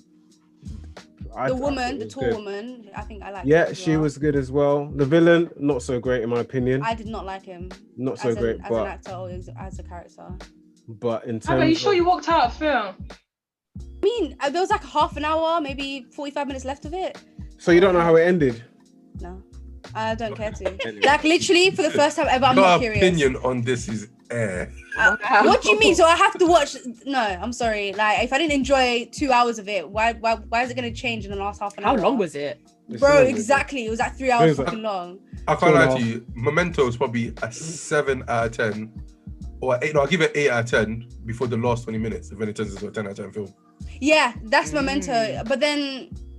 Speaker 3: I
Speaker 4: The
Speaker 3: thought
Speaker 4: woman,
Speaker 3: it
Speaker 4: the
Speaker 3: was
Speaker 4: tall
Speaker 3: good.
Speaker 4: woman, I think I liked her
Speaker 3: Yeah,
Speaker 4: as
Speaker 3: she
Speaker 4: well.
Speaker 3: was good as well. The villain, not so great in my opinion.
Speaker 4: I did not like him.
Speaker 3: Not so
Speaker 4: as
Speaker 3: great,
Speaker 4: an
Speaker 3: but
Speaker 4: actor or as a character.
Speaker 3: in
Speaker 1: Abby,
Speaker 3: terms
Speaker 1: are you sure
Speaker 3: of-
Speaker 1: you walked out of film?
Speaker 4: I mean, there was like half an hour, maybe 45 minutes left of it.
Speaker 3: So you don't know how it ended?
Speaker 4: No, I don't care to.
Speaker 3: Anyway.
Speaker 4: Like, literally, for the first time ever, I'm
Speaker 5: Your
Speaker 4: not curious.
Speaker 5: opinion on this is air.
Speaker 4: What do you mean? So I have to watch? No, I'm sorry. Like, if I didn't enjoy 2 hours of it, why is it going to change in the last half an
Speaker 2: How
Speaker 4: hour?
Speaker 2: long was it?
Speaker 3: It's
Speaker 4: Bro,
Speaker 3: long,
Speaker 4: exactly. It was like 3 hours
Speaker 3: It was
Speaker 4: fucking long.
Speaker 5: I can't lie to
Speaker 3: 2.5.
Speaker 5: you. Memento is probably a 7 out of 10. Or 8, no, I'll give it 8 out of 10 before the last 20 minutes, if then it turns into a 10 out of 10 film.
Speaker 4: Yeah, that's Memento.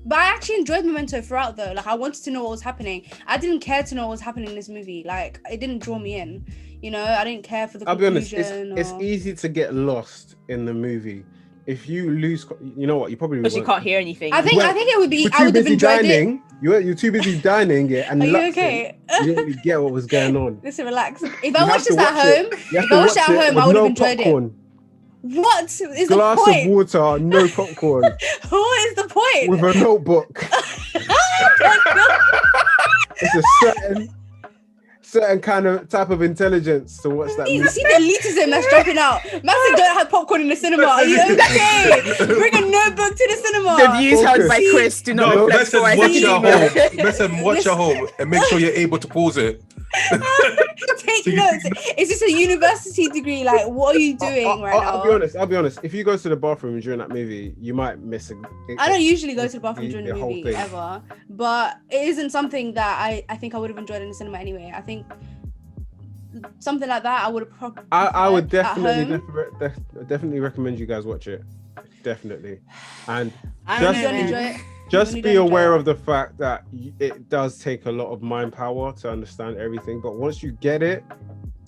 Speaker 4: But I actually enjoyed Memento throughout though. Like, I wanted to know what was happening. I didn't care to know what was happening in this movie. Like, it didn't draw me in. You know, I didn't care for the
Speaker 3: I'll be honest,
Speaker 4: conclusion.
Speaker 3: it's
Speaker 4: or...
Speaker 3: easy to get lost in the movie. If you lose, you know what, you probably
Speaker 2: Because you
Speaker 3: won't.
Speaker 2: can't hear anything.
Speaker 4: I think it would be.
Speaker 3: You're
Speaker 4: I
Speaker 3: too
Speaker 4: would have
Speaker 3: busy
Speaker 4: enjoyed it.
Speaker 3: dining. You're too busy dining it and
Speaker 4: Are you
Speaker 3: luxing.
Speaker 4: okay?
Speaker 3: You didn't really get what was going on.
Speaker 4: Listen, relax. If
Speaker 3: You
Speaker 4: I
Speaker 3: have
Speaker 4: watched
Speaker 3: to
Speaker 4: this at
Speaker 3: watch it.
Speaker 4: home,
Speaker 3: You have
Speaker 4: if
Speaker 3: to
Speaker 4: I watched it
Speaker 3: watch
Speaker 4: at home,
Speaker 3: with
Speaker 4: I would have
Speaker 3: no
Speaker 4: enjoyed
Speaker 3: popcorn.
Speaker 4: it. What is the
Speaker 3: Glass
Speaker 4: point?
Speaker 3: of water, no popcorn,
Speaker 4: What is the point?
Speaker 3: with a notebook. It's a certain kind of type of intelligence to watch that
Speaker 4: You
Speaker 3: movie.
Speaker 4: see the elitism that's dropping out. Massive don't have popcorn in the cinema. Are you okay? Bring a notebook to the cinema.
Speaker 2: The views held by
Speaker 3: Focus.
Speaker 2: Chris do not
Speaker 5: No,
Speaker 2: reflect
Speaker 5: listen,
Speaker 2: what I
Speaker 5: watch
Speaker 2: see.
Speaker 5: at home. Listen, watch at home and make sure you're able to pause it.
Speaker 4: Take notes. Is this a university degree? Like, what are you doing right now?
Speaker 3: I'll be honest. If you go to the bathroom during that movie, you might miss
Speaker 4: I don't usually go to the bathroom during the
Speaker 3: whole
Speaker 4: movie
Speaker 3: thing.
Speaker 4: ever, but it isn't something that I think I would have enjoyed in the cinema anyway. I think something like that, I would probably.
Speaker 3: I would
Speaker 4: at
Speaker 3: definitely
Speaker 4: home.
Speaker 3: definitely recommend you guys watch it. Definitely. And
Speaker 2: I
Speaker 3: Just-
Speaker 2: don't
Speaker 4: You
Speaker 2: know,
Speaker 4: don't enjoy
Speaker 2: man.
Speaker 4: it.
Speaker 3: just
Speaker 4: When you
Speaker 3: be
Speaker 4: don't enjoy
Speaker 3: aware
Speaker 4: it.
Speaker 3: of the fact that it does take a lot of mind power to understand everything. But once you get it,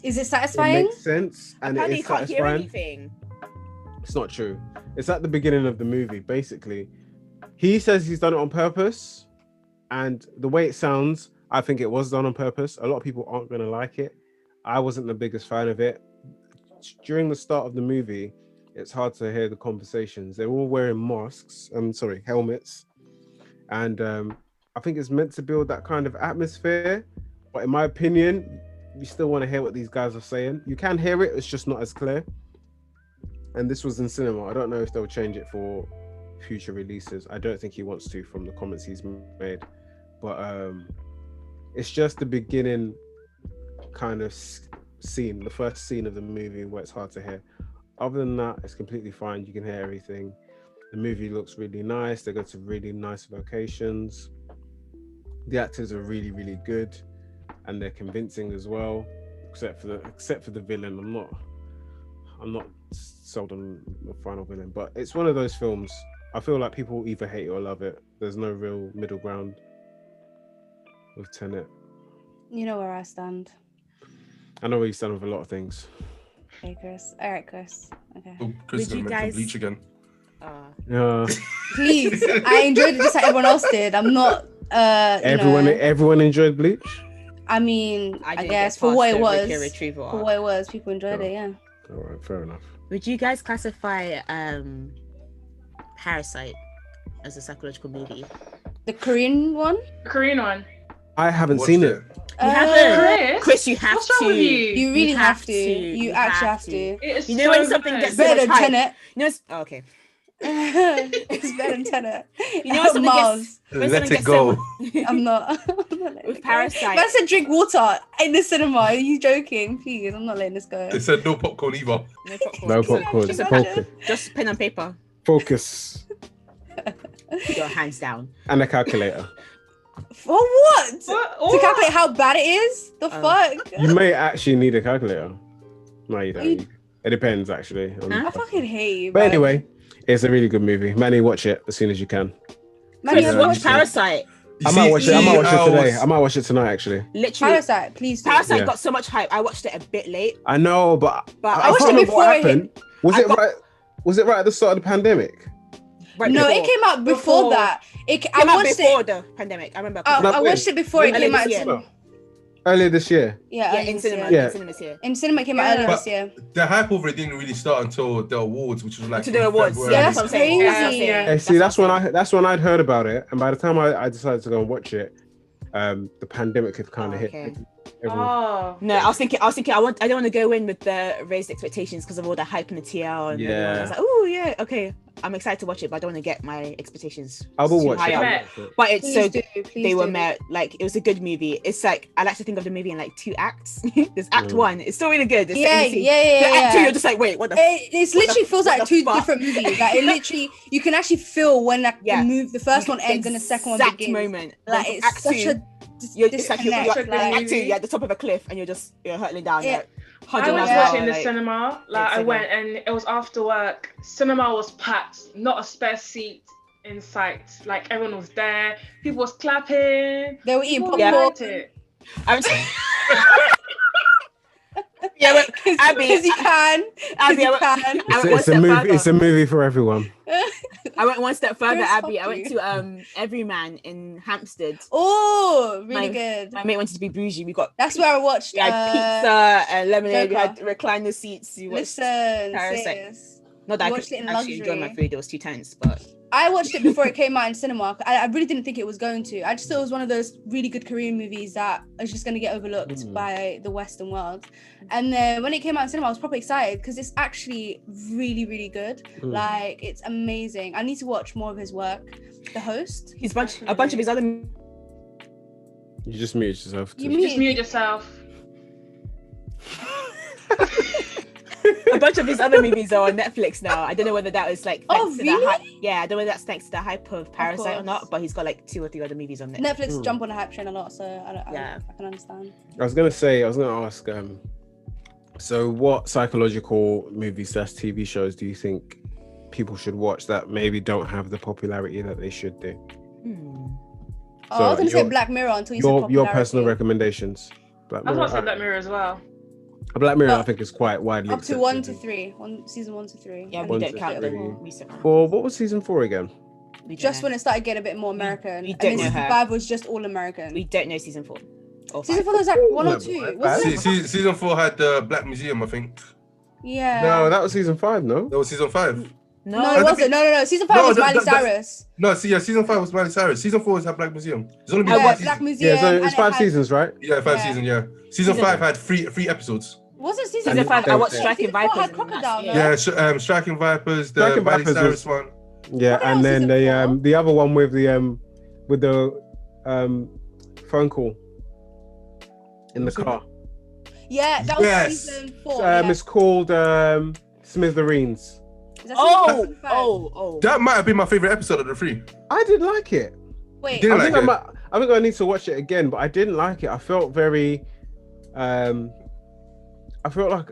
Speaker 4: Is it
Speaker 3: it
Speaker 4: satisfying?
Speaker 3: makes sense and it
Speaker 2: Apparently,
Speaker 3: is
Speaker 2: you can't hear
Speaker 3: satisfying.
Speaker 2: anything.
Speaker 3: It's not true. It's at the beginning of the movie, basically. He says he's done it on purpose, and the way it sounds, I think it was done on purpose. A lot of people aren't going to like it. I wasn't the biggest fan of it. During the start of the movie, it's hard to hear the conversations. They're all wearing helmets. And I think it's meant to build that kind of atmosphere. But in my opinion, you still want to hear what these guys are saying. You can hear it, it's just not as clear. And this was in cinema. I don't know if they'll change it for future releases. I don't think he wants to, from the comments he's made. But it's just the beginning kind of scene, the first scene of the movie where it's hard to hear. Other than that, it's completely fine. You can hear everything. The movie looks really nice. They go to really nice locations. The actors are really, really good, and they're convincing as well. Except for the villain, I'm not sold on the final villain. But it's one of those films. I feel like people either hate it or love it. There's no real middle ground with Tenet.
Speaker 4: You know where I stand.
Speaker 3: I know where you stand with a lot of things.
Speaker 4: Okay, Chris. All right, Chris. Okay.
Speaker 5: Oh, Chris is
Speaker 2: Would you
Speaker 5: gonna mention
Speaker 2: guys-
Speaker 5: Bleach again.
Speaker 3: Yeah.
Speaker 4: Please, I enjoyed it just like everyone else did. I'm not.
Speaker 3: Everyone enjoyed Bleach.
Speaker 4: I mean, I
Speaker 2: didn't
Speaker 4: guess
Speaker 2: get
Speaker 4: for
Speaker 2: past
Speaker 4: what it
Speaker 2: the
Speaker 4: was,
Speaker 2: Ricky Retrieval
Speaker 4: for
Speaker 2: arc.
Speaker 4: what it was, people enjoyed it. Yeah.
Speaker 3: All right, fair enough.
Speaker 2: Would you guys classify Parasite as a psychological movie?
Speaker 4: The Korean one.
Speaker 1: Korean one.
Speaker 3: I haven't
Speaker 5: Watched
Speaker 3: seen
Speaker 5: it.
Speaker 3: it.
Speaker 2: You haven't?
Speaker 1: Chris?
Speaker 2: Chris, you have
Speaker 1: What's wrong
Speaker 2: to.
Speaker 1: with you?
Speaker 4: You really have to.
Speaker 2: You
Speaker 4: You actually
Speaker 2: have
Speaker 4: have
Speaker 2: to.
Speaker 4: to.
Speaker 1: It is
Speaker 2: You know when
Speaker 1: so
Speaker 2: something
Speaker 1: good.
Speaker 2: gets so
Speaker 4: Better
Speaker 2: much
Speaker 4: than
Speaker 2: hype.
Speaker 4: Tenet.
Speaker 2: You know, okay.
Speaker 4: It's better than Tenet.
Speaker 2: You know when something
Speaker 4: Mars.
Speaker 2: when
Speaker 5: Let
Speaker 2: something
Speaker 5: it
Speaker 2: gets
Speaker 5: go.
Speaker 2: so
Speaker 4: I'm not. I'm not letting
Speaker 2: With
Speaker 4: it go.
Speaker 2: Parasite.
Speaker 4: Man said drink water in the cinema. Are you joking? Please, I'm not letting this go.
Speaker 5: They said no popcorn either.
Speaker 2: No popcorn.
Speaker 3: No popcorn.
Speaker 4: Just
Speaker 3: Focus.
Speaker 2: Just pen and paper.
Speaker 3: Focus.
Speaker 2: Put your hands down.
Speaker 3: And a calculator.
Speaker 4: For what?
Speaker 1: What?
Speaker 4: To calculate how bad it is? The
Speaker 2: Oh.
Speaker 4: fuck?
Speaker 3: You may actually need a calculator. No, you don't.
Speaker 4: You-
Speaker 3: It depends, actually. on the
Speaker 2: Huh?
Speaker 4: I
Speaker 3: person.
Speaker 4: fucking hate you.
Speaker 3: But
Speaker 4: man.
Speaker 3: anyway, it's a really good movie. Manny, watch it as soon as you can.
Speaker 4: Man,
Speaker 2: Chris,
Speaker 4: you have
Speaker 3: Yeah,
Speaker 2: watch
Speaker 4: watched
Speaker 3: you
Speaker 2: Parasite.
Speaker 5: You
Speaker 3: I might watch it. I might watch it today.
Speaker 5: was-
Speaker 3: I might watch it tonight, actually.
Speaker 2: Literally.
Speaker 4: Parasite, please do.
Speaker 2: Parasite
Speaker 3: Yeah.
Speaker 2: got so much hype. I watched it a bit late.
Speaker 3: I know, but
Speaker 2: But
Speaker 3: I
Speaker 2: I
Speaker 4: watched
Speaker 3: can't
Speaker 4: it
Speaker 3: remember what
Speaker 4: before it
Speaker 3: happened. Was
Speaker 2: I
Speaker 3: it
Speaker 2: got-
Speaker 3: right? Was it right at the start of the pandemic?
Speaker 2: Right
Speaker 4: No,
Speaker 2: before.
Speaker 4: it came out before
Speaker 1: Before.
Speaker 4: that. I
Speaker 2: Came out
Speaker 4: watched
Speaker 2: before
Speaker 4: it.
Speaker 2: the pandemic. I remember.
Speaker 3: No,
Speaker 4: I watched it before it
Speaker 2: Earlier
Speaker 4: came out.
Speaker 2: this
Speaker 4: in
Speaker 2: year.
Speaker 4: cinema.
Speaker 3: Earlier this year.
Speaker 4: Yeah,
Speaker 2: Yeah,
Speaker 4: early
Speaker 2: in
Speaker 4: this
Speaker 2: cinema.
Speaker 4: year.
Speaker 3: Yeah.
Speaker 2: In cinemas here.
Speaker 4: In cinema, it came out
Speaker 1: Yeah.
Speaker 4: earlier
Speaker 5: But
Speaker 4: this year.
Speaker 5: the hype over it didn't really start until the awards, which was like
Speaker 2: To the
Speaker 5: in
Speaker 2: awards.
Speaker 5: February.
Speaker 2: Yeah,
Speaker 4: That's
Speaker 2: that's what I'm saying.
Speaker 4: crazy.
Speaker 2: That's what I'm saying.
Speaker 1: Yeah.
Speaker 3: See,
Speaker 2: That's what I'm
Speaker 3: that's when I'd heard about it, and by the time I decided to go and watch it, the pandemic had kind
Speaker 2: Oh,
Speaker 3: of
Speaker 2: okay.
Speaker 3: hit. Everyone.
Speaker 1: Oh.
Speaker 2: No, I was thinking I don't want to go in with the raised expectations because of all the hype in the TL and
Speaker 3: Yeah.
Speaker 2: everyone. I was like, oh yeah, okay. I'm excited to watch it, but I don't want to get my expectations.
Speaker 3: I will
Speaker 2: too
Speaker 3: watch
Speaker 2: high
Speaker 3: it.
Speaker 2: up.
Speaker 3: I'll watch it.
Speaker 2: But it's
Speaker 4: Please
Speaker 2: so
Speaker 4: do.
Speaker 2: good.
Speaker 4: Please
Speaker 2: They were
Speaker 4: do.
Speaker 2: met like it was a good movie. It's like I like to think of the movie in like 2 acts. There's Act
Speaker 3: Mm.
Speaker 2: 1. It's still really good. It's
Speaker 4: Yeah,
Speaker 2: set in the
Speaker 4: yeah,
Speaker 2: scene.
Speaker 4: yeah,
Speaker 2: The Act 2,
Speaker 4: yeah.
Speaker 2: you're just like, wait, what the?
Speaker 4: It literally feels
Speaker 2: what
Speaker 4: like
Speaker 2: the
Speaker 4: 2
Speaker 2: fuck?
Speaker 4: different movies. Like it literally, you can actually feel when like,
Speaker 2: Yeah.
Speaker 4: the first one ends and the second one
Speaker 2: exact
Speaker 4: begins.
Speaker 2: moment.
Speaker 4: Like
Speaker 2: Then
Speaker 4: it's
Speaker 2: Act
Speaker 4: such
Speaker 2: 2,
Speaker 4: a
Speaker 2: it's like you're,
Speaker 4: disconnect.
Speaker 2: Act
Speaker 4: Like,
Speaker 2: 2, you're at the top of a cliff and you're hurtling down.
Speaker 4: Yeah.
Speaker 2: Like,
Speaker 1: I
Speaker 2: 100
Speaker 1: went
Speaker 2: miles
Speaker 1: to
Speaker 2: an
Speaker 1: watch it
Speaker 2: hour,
Speaker 1: in the
Speaker 2: like-
Speaker 1: cinema. Like
Speaker 2: it's
Speaker 1: I
Speaker 2: so
Speaker 1: went and it was after work. Cinema was packed, not a spare seat in sight. Like everyone was there. People was clapping.
Speaker 4: they were eating
Speaker 1: People
Speaker 4: popcorn.
Speaker 1: liked it.
Speaker 2: I'm yeah, but Abby,
Speaker 4: Because you can.
Speaker 2: Abby,
Speaker 4: Because
Speaker 2: I
Speaker 4: you
Speaker 2: went-
Speaker 4: can.
Speaker 2: I went one
Speaker 3: It's a
Speaker 2: step
Speaker 3: movie.
Speaker 2: further.
Speaker 3: It's a movie for everyone.
Speaker 2: I went one step further,
Speaker 4: Chris,
Speaker 2: Abby.
Speaker 4: fuck
Speaker 2: I went
Speaker 4: you.
Speaker 2: to Everyman in Hampstead.
Speaker 4: Oh, really
Speaker 2: My-
Speaker 4: good.
Speaker 2: My mate wanted to be bougie. We got
Speaker 4: That's where I watched.
Speaker 2: we had pizza and lemonade. We had
Speaker 4: Joker.
Speaker 2: recliner seats. We watched
Speaker 4: Listen,
Speaker 2: Parasite.
Speaker 4: sis.
Speaker 2: Not that
Speaker 4: we
Speaker 2: I
Speaker 4: watched
Speaker 2: could
Speaker 4: it in
Speaker 2: actually enjoy my
Speaker 4: luxury.
Speaker 2: food. It was too tense, but
Speaker 4: I watched it before it came out in cinema. I really didn't think it was going to. I just thought it was one of those really good Korean movies that is just going to get overlooked
Speaker 3: Mm.
Speaker 4: by the Western world. And then when it came out in cinema, I was proper excited because it's actually really, really good.
Speaker 3: Mm.
Speaker 4: Like, it's amazing. I need to watch more of his work. The Host.
Speaker 2: a bunch of his other
Speaker 3: You just muted yourself.
Speaker 4: You
Speaker 3: too.
Speaker 4: mean-
Speaker 1: Just mute yourself.
Speaker 2: a bunch of his other movies are on Netflix now. I don't know whether that was like
Speaker 4: Oh,
Speaker 2: thanks to the
Speaker 4: really?
Speaker 2: hype. Yeah, I don't know whether that's thanks to the hype of Parasite or
Speaker 4: course.
Speaker 2: not, but he's got like 2 or 3 other movies on Netflix.
Speaker 4: Netflix
Speaker 3: Mm.
Speaker 4: jump on the hype train a lot, so
Speaker 2: Yeah.
Speaker 4: I can understand.
Speaker 3: I was gonna ask So, what psychological movies / TV shows do you think people should watch that maybe don't have the popularity that they should do?
Speaker 4: Oh, I was gonna say
Speaker 3: your-
Speaker 4: Black Mirror until you said
Speaker 3: Your
Speaker 4: popularity.
Speaker 3: personal recommendations. Black
Speaker 1: I was
Speaker 3: Mirror.
Speaker 1: about to say Black Mirror as well.
Speaker 3: Black Mirror, I
Speaker 4: But
Speaker 3: think, is quite widely
Speaker 4: Up to
Speaker 3: accepted.
Speaker 4: 1 to 3, season 1 to 3.
Speaker 2: Yeah,
Speaker 4: And
Speaker 2: we
Speaker 3: One
Speaker 2: don't
Speaker 3: to
Speaker 2: count the
Speaker 3: three.
Speaker 2: more recent ones.
Speaker 3: Well, what was season 4 again?
Speaker 2: We don't
Speaker 4: Just
Speaker 2: know.
Speaker 4: when it started getting a bit more American.
Speaker 2: we
Speaker 4: And
Speaker 2: don't
Speaker 4: then
Speaker 2: know
Speaker 4: season
Speaker 2: her.
Speaker 4: 5 was just all American.
Speaker 2: We don't know season 4. Or
Speaker 4: Season
Speaker 2: 5.
Speaker 4: 4 was like 1 or
Speaker 3: Yeah,
Speaker 4: 2.
Speaker 3: but
Speaker 4: Wasn't it?
Speaker 5: Season 4 had the Black Museum, I think.
Speaker 4: Yeah.
Speaker 3: No, that was season 5, no?
Speaker 5: That was season 5.
Speaker 4: No,
Speaker 2: No,
Speaker 4: it wasn't. No. Season 5
Speaker 5: No,
Speaker 4: was
Speaker 5: that-
Speaker 4: Miley
Speaker 5: that's-
Speaker 4: Cyrus.
Speaker 5: No, see, yeah, season 5 was Miley Cyrus. Season 4 is had Black Museum. There's only been
Speaker 4: Yeah,
Speaker 5: one
Speaker 4: Black
Speaker 5: season.
Speaker 4: Museum.
Speaker 3: Yeah, so
Speaker 4: and
Speaker 3: it's
Speaker 4: it
Speaker 3: 5
Speaker 4: had-
Speaker 3: seasons, right?
Speaker 5: Yeah, 5
Speaker 4: Yeah.
Speaker 5: seasons, yeah. Season 5 had three episodes.
Speaker 4: Was it
Speaker 2: Season
Speaker 4: season
Speaker 2: 5, I watched Striking
Speaker 4: Season 4
Speaker 2: Vipers.
Speaker 4: had
Speaker 2: and
Speaker 4: Crocodile,
Speaker 2: that's-
Speaker 4: no?
Speaker 5: Yeah, Striking Vipers, the
Speaker 3: Striking
Speaker 5: Miley
Speaker 3: Vipers
Speaker 5: Cyrus
Speaker 3: was-
Speaker 5: one.
Speaker 3: Yeah,
Speaker 4: What
Speaker 3: and
Speaker 4: else
Speaker 3: then
Speaker 4: is it for?
Speaker 3: the other one with the phone call in the
Speaker 5: What's it?
Speaker 3: car.
Speaker 4: Yeah, that was
Speaker 5: Yes.
Speaker 4: season 4. yeah.
Speaker 3: It's called Smithereens.
Speaker 4: Is that
Speaker 2: Oh,
Speaker 4: season 5?
Speaker 2: oh.
Speaker 5: That might have been my favorite episode of the 3.
Speaker 3: I did like it.
Speaker 4: Wait,
Speaker 5: Didn't
Speaker 3: I
Speaker 5: like
Speaker 3: think
Speaker 5: it.
Speaker 3: I think I need to watch it again, but I didn't like it. I felt very, I felt like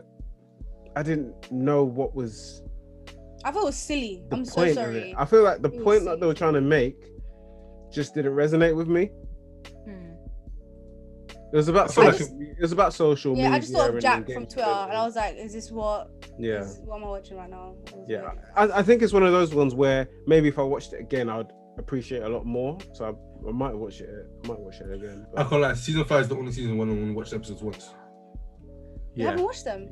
Speaker 3: I didn't know what was
Speaker 4: I thought it was silly.
Speaker 3: the
Speaker 4: I'm so
Speaker 3: point of
Speaker 4: sorry.
Speaker 3: it. I feel like the
Speaker 4: It was
Speaker 3: point that they
Speaker 4: silly.
Speaker 3: were trying to make just didn't resonate with me. It was about
Speaker 5: I feel like
Speaker 3: social, it was about social
Speaker 4: Yeah,
Speaker 3: media.
Speaker 4: I just thought of
Speaker 3: and
Speaker 4: Jack
Speaker 3: engagement.
Speaker 4: from Twitter, and I was like, "Is this what?
Speaker 3: Yeah.
Speaker 4: What am I watching right now?" It was
Speaker 3: Yeah,
Speaker 4: weird.
Speaker 3: I think it's one of those ones where maybe if I watched it again, I'd appreciate it a lot more. So I might watch it. I might watch it again.
Speaker 5: I
Speaker 3: But
Speaker 5: can't lie, season 5 is the only season when I only watched episodes once.
Speaker 4: You
Speaker 3: yeah,
Speaker 4: haven't watched them?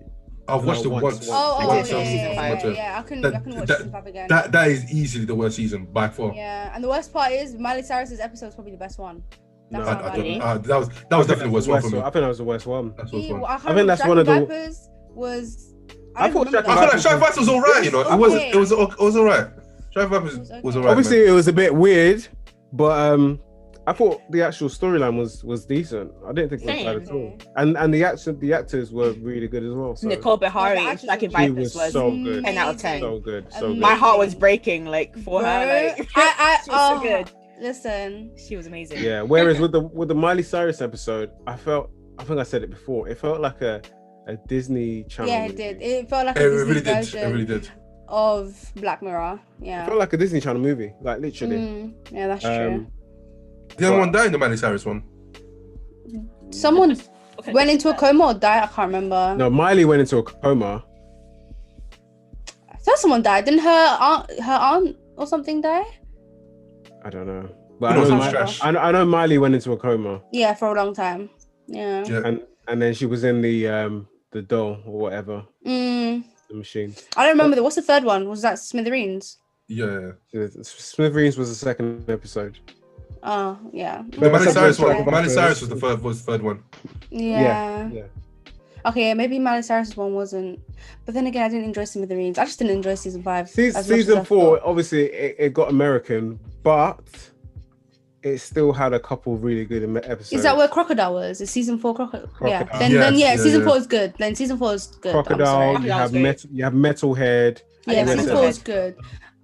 Speaker 5: I've watched it
Speaker 3: once.
Speaker 5: once.
Speaker 4: Oh,
Speaker 2: I
Speaker 4: oh,
Speaker 2: did film
Speaker 4: yeah,
Speaker 2: season
Speaker 4: yeah,
Speaker 2: 5.
Speaker 4: yeah, yeah. I couldn't watch
Speaker 5: That-
Speaker 4: season 5 again.
Speaker 5: That is easily the worst season by far.
Speaker 4: Yeah, and the worst part is Miley Cyrus's episode is probably the best one.
Speaker 3: No,
Speaker 4: That's
Speaker 5: I,
Speaker 4: how
Speaker 5: I
Speaker 4: bad
Speaker 5: don't,
Speaker 4: it is.
Speaker 5: that was definitely the worst one for me.
Speaker 3: I think that was the worst one.
Speaker 5: That's the worst one.
Speaker 4: I
Speaker 3: think that's one of the-
Speaker 4: Vipers was.
Speaker 3: I
Speaker 4: don't
Speaker 3: thought
Speaker 4: remember
Speaker 3: Jack
Speaker 4: that.
Speaker 5: I feel like
Speaker 3: Vipers
Speaker 5: Striking Vipers was alright, you know.
Speaker 4: It's
Speaker 5: It was
Speaker 4: okay.
Speaker 5: it was alright. Striking Vipers
Speaker 4: It was okay.
Speaker 5: was alright.
Speaker 3: Obviously, it was a bit weird, but I thought the actual storyline was decent. I didn't think it was bad at all.
Speaker 4: Okay.
Speaker 3: And the actors were really good as well. So
Speaker 2: Nicole Behari
Speaker 4: Yeah,
Speaker 2: in
Speaker 4: the
Speaker 2: Striking
Speaker 4: actress
Speaker 3: she
Speaker 2: Vipers
Speaker 3: was
Speaker 2: was
Speaker 3: so good,
Speaker 2: 10 out of 10.
Speaker 3: so good, so
Speaker 4: Amazing.
Speaker 3: good.
Speaker 2: My heart was breaking for
Speaker 4: Bro,
Speaker 2: her. Like,
Speaker 4: I
Speaker 2: she was so
Speaker 4: oh,
Speaker 2: good.
Speaker 4: Listen,
Speaker 2: She was amazing.
Speaker 3: Yeah. Whereas with the Miley Cyrus episode, I think I said it before. It felt like a Disney Channel.
Speaker 4: yeah, it
Speaker 3: movie.
Speaker 4: did. It felt like
Speaker 5: It
Speaker 4: a Disney
Speaker 5: really did.
Speaker 4: version
Speaker 5: It really did.
Speaker 4: of Black Mirror.
Speaker 3: It
Speaker 4: Yeah.
Speaker 3: felt like a Disney Channel movie, like literally.
Speaker 4: Yeah, that's true.
Speaker 5: The other one died in the Miley Cyrus one.
Speaker 4: Someone
Speaker 2: Okay.
Speaker 4: went into a coma or died. I can't remember.
Speaker 3: No, Miley went into a coma.
Speaker 4: I thought someone died. Didn't her aunt or something die?
Speaker 3: I don't know, but
Speaker 5: It was
Speaker 3: I
Speaker 5: trash.
Speaker 3: know I know Miley went into a coma,
Speaker 4: Yeah, for a long time. Yeah.
Speaker 5: Yeah.
Speaker 3: and then she was in the doll or whatever,
Speaker 4: Mm,
Speaker 3: the machine.
Speaker 4: I don't remember. What's the third one? Was that Smithereens?
Speaker 5: Yeah.
Speaker 3: Smithereens was the second episode.
Speaker 4: Oh, yeah.
Speaker 5: The Miley
Speaker 3: That's
Speaker 5: Cyrus
Speaker 3: a good
Speaker 5: one.
Speaker 3: one.
Speaker 5: Miley Cyrus was the third one.
Speaker 4: Yeah.
Speaker 3: Yeah.
Speaker 4: Okay, maybe Miley Cyrus's one wasn't. But then again, I didn't enjoy Smithereens. I just didn't enjoy season 5.
Speaker 3: Season 4, obviously, it got American, but it still had a couple really good episodes.
Speaker 4: Is that where Crocodile was? Is season 4 Crocodile? Yeah.
Speaker 3: Crocodile.
Speaker 4: Then
Speaker 5: Yes,
Speaker 4: yeah,
Speaker 5: yeah,
Speaker 4: season
Speaker 5: yeah.
Speaker 4: 4 is good. Then season 4 is good. I'm
Speaker 3: Crocodile?
Speaker 4: sorry.
Speaker 3: You
Speaker 2: Crocodile's
Speaker 3: have
Speaker 2: great.
Speaker 3: you have Metalhead.
Speaker 4: Yeah,
Speaker 2: Yeah,
Speaker 4: season
Speaker 3: Metalhead.
Speaker 4: 4 is good.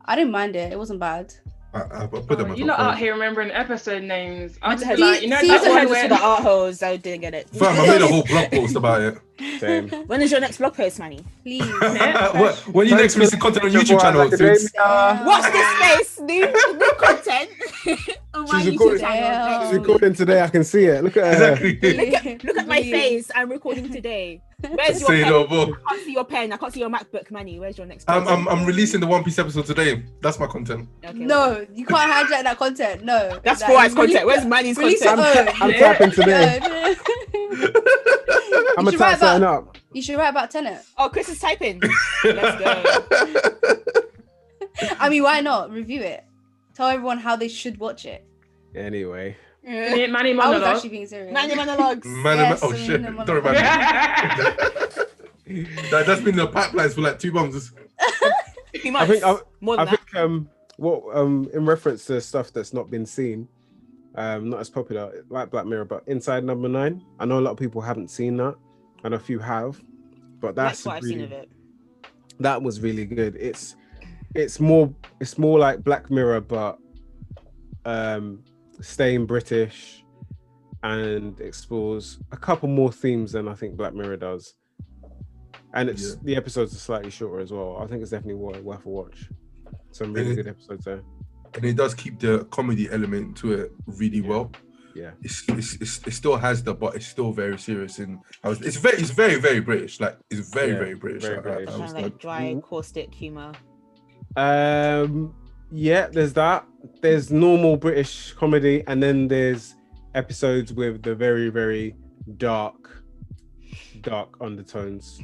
Speaker 4: I didn't mind it. It wasn't bad.
Speaker 5: I put them.
Speaker 1: You're not out here remembering episode names. I just
Speaker 2: Metalhead.
Speaker 1: like, you know,
Speaker 4: Season
Speaker 1: that
Speaker 2: Season
Speaker 1: one
Speaker 2: head was for
Speaker 1: when
Speaker 2: the art holes. I didn't get it.
Speaker 5: Fam, I made a whole blog post about it.
Speaker 3: Same.
Speaker 2: When is your next blog post, Manny?
Speaker 4: Please.
Speaker 5: When you next release content on YouTube channel, dudes.
Speaker 2: Watch this space. New content on my
Speaker 3: She's
Speaker 2: YouTube
Speaker 3: recording-
Speaker 2: channel.
Speaker 3: She's recording today. I can see it. Look at her.
Speaker 5: Exactly.
Speaker 2: Look at my face. I'm recording today. Where's your
Speaker 5: Say
Speaker 2: pen?
Speaker 5: no more.
Speaker 2: I can't see your pen. I can't see your MacBook, Manny. Where's your next post?
Speaker 5: I'm releasing the One Piece episode today. That's my content.
Speaker 2: Okay,
Speaker 4: No, you can't hijack that content. No.
Speaker 2: That's
Speaker 4: That
Speaker 2: Fuad's
Speaker 4: is
Speaker 2: content. Where's Manny's
Speaker 4: Release
Speaker 2: content?
Speaker 4: it.
Speaker 3: I'm typing today. I'm gonna
Speaker 4: should
Speaker 3: type
Speaker 4: write
Speaker 3: something
Speaker 4: about-
Speaker 3: up.
Speaker 4: You should write about Tenet.
Speaker 2: Oh, Chris is typing. Let's go.
Speaker 4: I mean, why not? Review it. Tell everyone how they should watch it.
Speaker 3: Anyway,
Speaker 1: Manny
Speaker 4: I was
Speaker 1: monologue.
Speaker 4: actually being serious.
Speaker 2: Manny monologues.
Speaker 4: Yes,
Speaker 5: Oh shit!
Speaker 4: no, no,
Speaker 5: Don't
Speaker 4: no.
Speaker 5: remind me. That's been the pipelines for like 2 months.
Speaker 2: Pretty
Speaker 3: I
Speaker 2: much.
Speaker 3: think
Speaker 2: More
Speaker 3: I
Speaker 2: than that.
Speaker 3: think what in reference to stuff that's not been seen, not as popular like Black Mirror, but Inside Number 9. I know a lot of people haven't seen that, and a few have, but
Speaker 2: That's
Speaker 3: that's
Speaker 2: what I've
Speaker 3: really,
Speaker 2: seen of it.
Speaker 3: that was really good. It's more like Black Mirror, but staying British and explores a couple more themes than I think Black Mirror does. And it's the episodes are slightly shorter as well. I think it's definitely worth a watch. Some really good episodes there.
Speaker 5: And it does keep the comedy element to it really well.
Speaker 3: Yeah,
Speaker 5: it still has but it's still very serious and it's very very British. Like it's very British.
Speaker 3: Very British.
Speaker 2: Kind of like dry, caustic humor.
Speaker 3: Yeah, there's that. There's normal British comedy, and then there's episodes with the very, very dark undertones,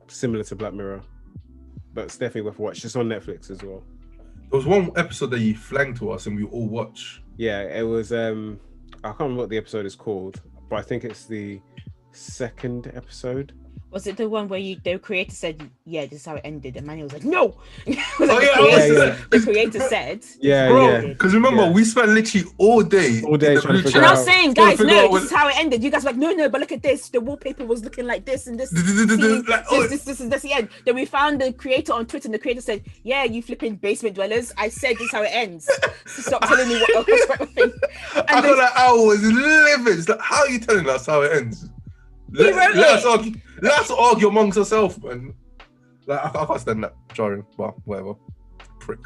Speaker 3: similar to Black Mirror. But it's definitely worth a watch. It's on Netflix as well.
Speaker 5: There was one episode that you flanked to us and we all watched.
Speaker 3: Yeah, it was. I can't remember what the episode is called, but I think it's the second episode.
Speaker 2: Was it the one where the creator said, "Yeah, this is how it ended," and Manny was like, "No." The creator said,
Speaker 3: "Yeah,
Speaker 5: because remember we spent literally all day
Speaker 3: trying to figure out.
Speaker 2: And I was saying, guys, no, this is how it ended. You guys were like, no, but look at this. The wallpaper was looking like this, and this. This is the end. Then we found the creator on Twitter, and the creator said, "Yeah, you flipping basement dwellers. I said this is how it ends. So stop telling me what was right."
Speaker 5: I feel like I was livid. It's like, how are you telling us how it ends? Let us argue amongst ourselves, man. Like I can't stand that jarring, but whatever. Prick.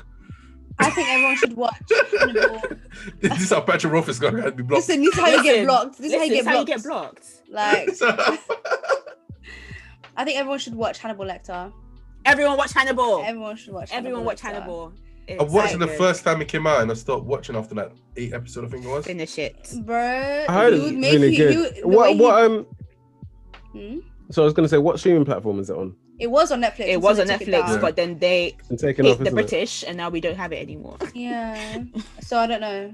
Speaker 4: I think everyone should watch Hannibal.
Speaker 5: This is how Patrick Roth is going to be blocked.
Speaker 4: Listen, this is how you get blocked. This is how you get blocked. Like, I think everyone should watch Hannibal Lecter.
Speaker 2: Everyone watch Hannibal.
Speaker 4: Everyone should watch.
Speaker 2: Everyone watch Hannibal.
Speaker 5: I watched it the first time it came out, and I stopped watching after like 8 episodes. I think it was.
Speaker 2: Finish it,
Speaker 4: bro.
Speaker 3: I heard it's really good. So I was going to say, what streaming platform is it on?
Speaker 4: It was on Netflix.
Speaker 2: It was on Netflix, but then they hit
Speaker 3: the
Speaker 2: British, and now we don't have it anymore.
Speaker 4: Yeah. So I don't know.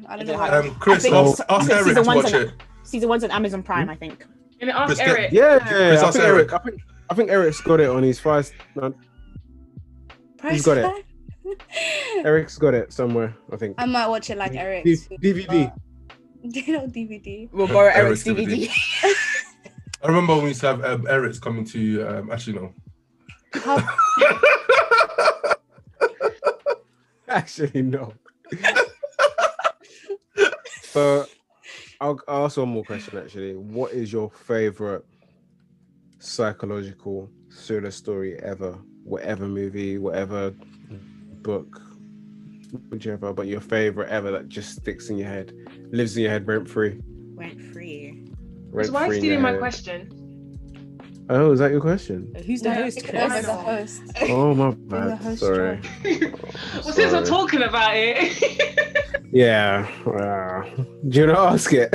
Speaker 5: Chris, ask Eric to watch it.
Speaker 2: Season 1's on Amazon Prime, I think.
Speaker 1: Can you ask Eric?
Speaker 3: Yeah, I think Eric. I think Eric's got it on his first. He's got it. Eric's got it somewhere, I think.
Speaker 4: I might watch it like Eric.
Speaker 3: DVD.
Speaker 4: DVD.
Speaker 2: We'll borrow Eric's DVD.
Speaker 5: I remember when we used to have Eric's coming to actually no.
Speaker 3: Actually no. So I'll ask one more question actually. What is your favorite psychological thriller story ever? Whatever movie, whatever book, whichever, but your favorite ever that just sticks in your head, lives in your head rent free.
Speaker 1: So why are you stealing my question?
Speaker 3: Oh, is that your question?
Speaker 2: Who's the host?
Speaker 4: Who's the host?
Speaker 3: Oh my bad. Sorry.
Speaker 1: Well, since I'm talking about it.
Speaker 3: Yeah. Do you want to ask it?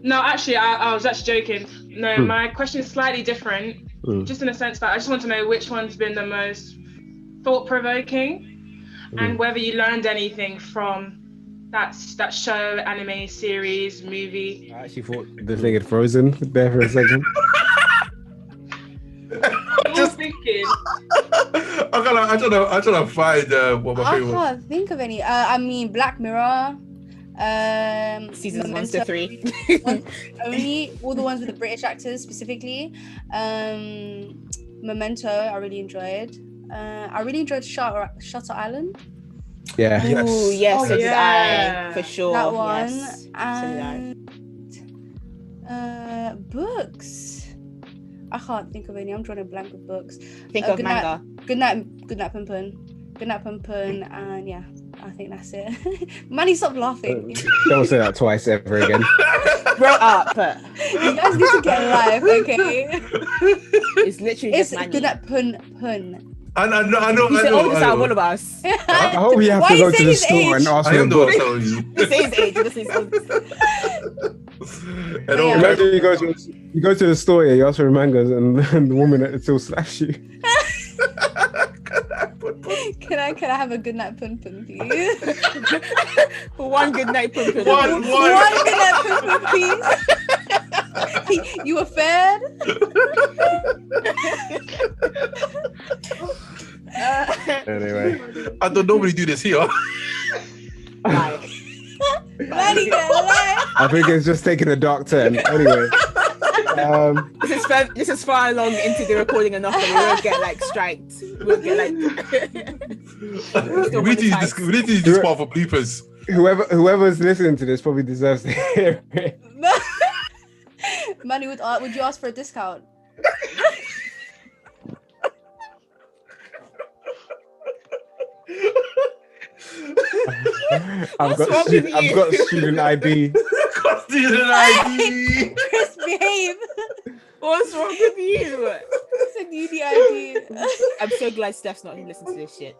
Speaker 1: No, actually, I was actually joking. No, my question is slightly different. Just in the sense that I just want to know which one's been the most thought-provoking and whether you learned anything from that show, anime, series, movie.
Speaker 3: I actually thought the thing had frozen there for a second.
Speaker 1: Just thinking.
Speaker 5: I'm trying to find what my favorite.
Speaker 4: I can't think of any. I mean, Black Mirror.
Speaker 2: Seasons 1 to 3.
Speaker 4: Only all the ones with the British actors specifically. Memento, I really enjoyed. I really enjoyed Shutter Island.
Speaker 3: Yeah.
Speaker 5: Yes.
Speaker 2: Ooh, yes,
Speaker 1: Oh,
Speaker 2: so did
Speaker 1: yeah.
Speaker 2: I, for sure.
Speaker 4: That one.
Speaker 2: Yes.
Speaker 4: And books. I can't think of any. I'm drawing a blank with books.
Speaker 2: Think of Manga.
Speaker 4: Good night, Pum Pum, and yeah, I think that's it. Manny, stop laughing.
Speaker 3: Don't say that twice ever again.
Speaker 2: Grow up.
Speaker 4: You guys need to get a life, okay?
Speaker 2: It's literally just Manny.
Speaker 4: Good night, Pun.
Speaker 5: I know.
Speaker 2: He's the oldest out of all of us.
Speaker 3: I hope we have to go to the store and ask for a book.
Speaker 2: This is age. This is oldest.
Speaker 3: Imagine you go to the store, you ask for mangas, and the woman at the till slash you.
Speaker 4: Can I have a good night, Pun, please?
Speaker 2: One good night, Pun.
Speaker 4: One good night, Pun, please. You a fan?
Speaker 3: Anyway,
Speaker 5: I don't normally do this here.
Speaker 4: Manny,
Speaker 3: I think it's just taking a dark turn. Anyway,
Speaker 2: this is far along into the recording enough that we won't get like striked. We'll get like.
Speaker 5: we need to use this part for bloopers.
Speaker 3: Whoever's listening to this probably deserves to hear it.
Speaker 4: Manny, would you ask for a discount?
Speaker 3: I've
Speaker 2: What's wrong with
Speaker 3: I've
Speaker 2: you?
Speaker 3: got student ID.
Speaker 5: Student ID.
Speaker 4: Chris, behave.
Speaker 2: What's wrong with you?
Speaker 4: It's a uni ID.
Speaker 2: I'm so glad Steph's not listening to this shit.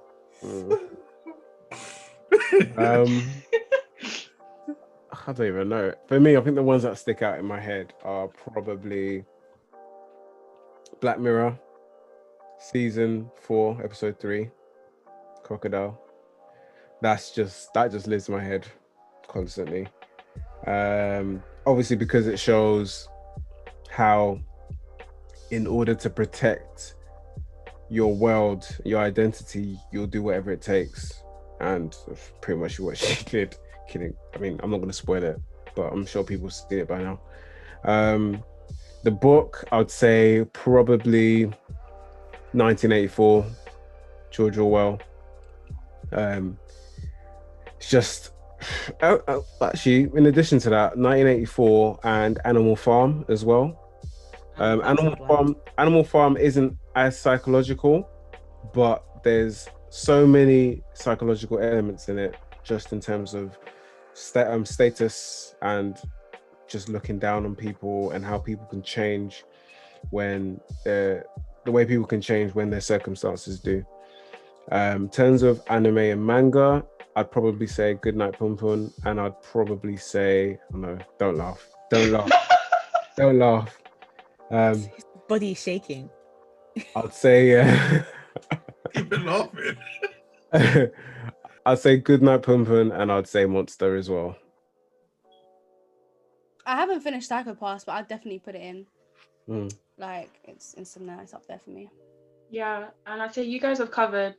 Speaker 3: I don't even know. For me, I think the ones that stick out in my head are probably Black Mirror, season 4, episode 3, Crocodile. That just lives in my head constantly. Obviously because it shows how, in order to protect your world, your identity, you'll do whatever it takes, and pretty much what she did. Kidding. I mean, I'm not going to spoil it, but I'm sure people see it by now. The book, I would say probably 1984, George Orwell. It's just actually, in addition to that, 1984 and Animal Farm as well. Animal Farm isn't as psychological, but there's so many psychological elements in it, just in terms of status and just looking down on people and how people can change when the way people can change when their circumstances do. In terms of anime and manga, I'd probably say Goodnight Pum Pum, and I'd probably say, oh no, don't laugh. Don't laugh.
Speaker 2: His body is shaking.
Speaker 3: I'd say
Speaker 5: You've been laughing.
Speaker 3: I'd say Goodnight Pum Pum, and I'd say Monster as well.
Speaker 4: I haven't finished Psycho Pass, but I'd definitely put it in. Like, it's nice up there for me.
Speaker 1: Yeah, and I'd say you guys have covered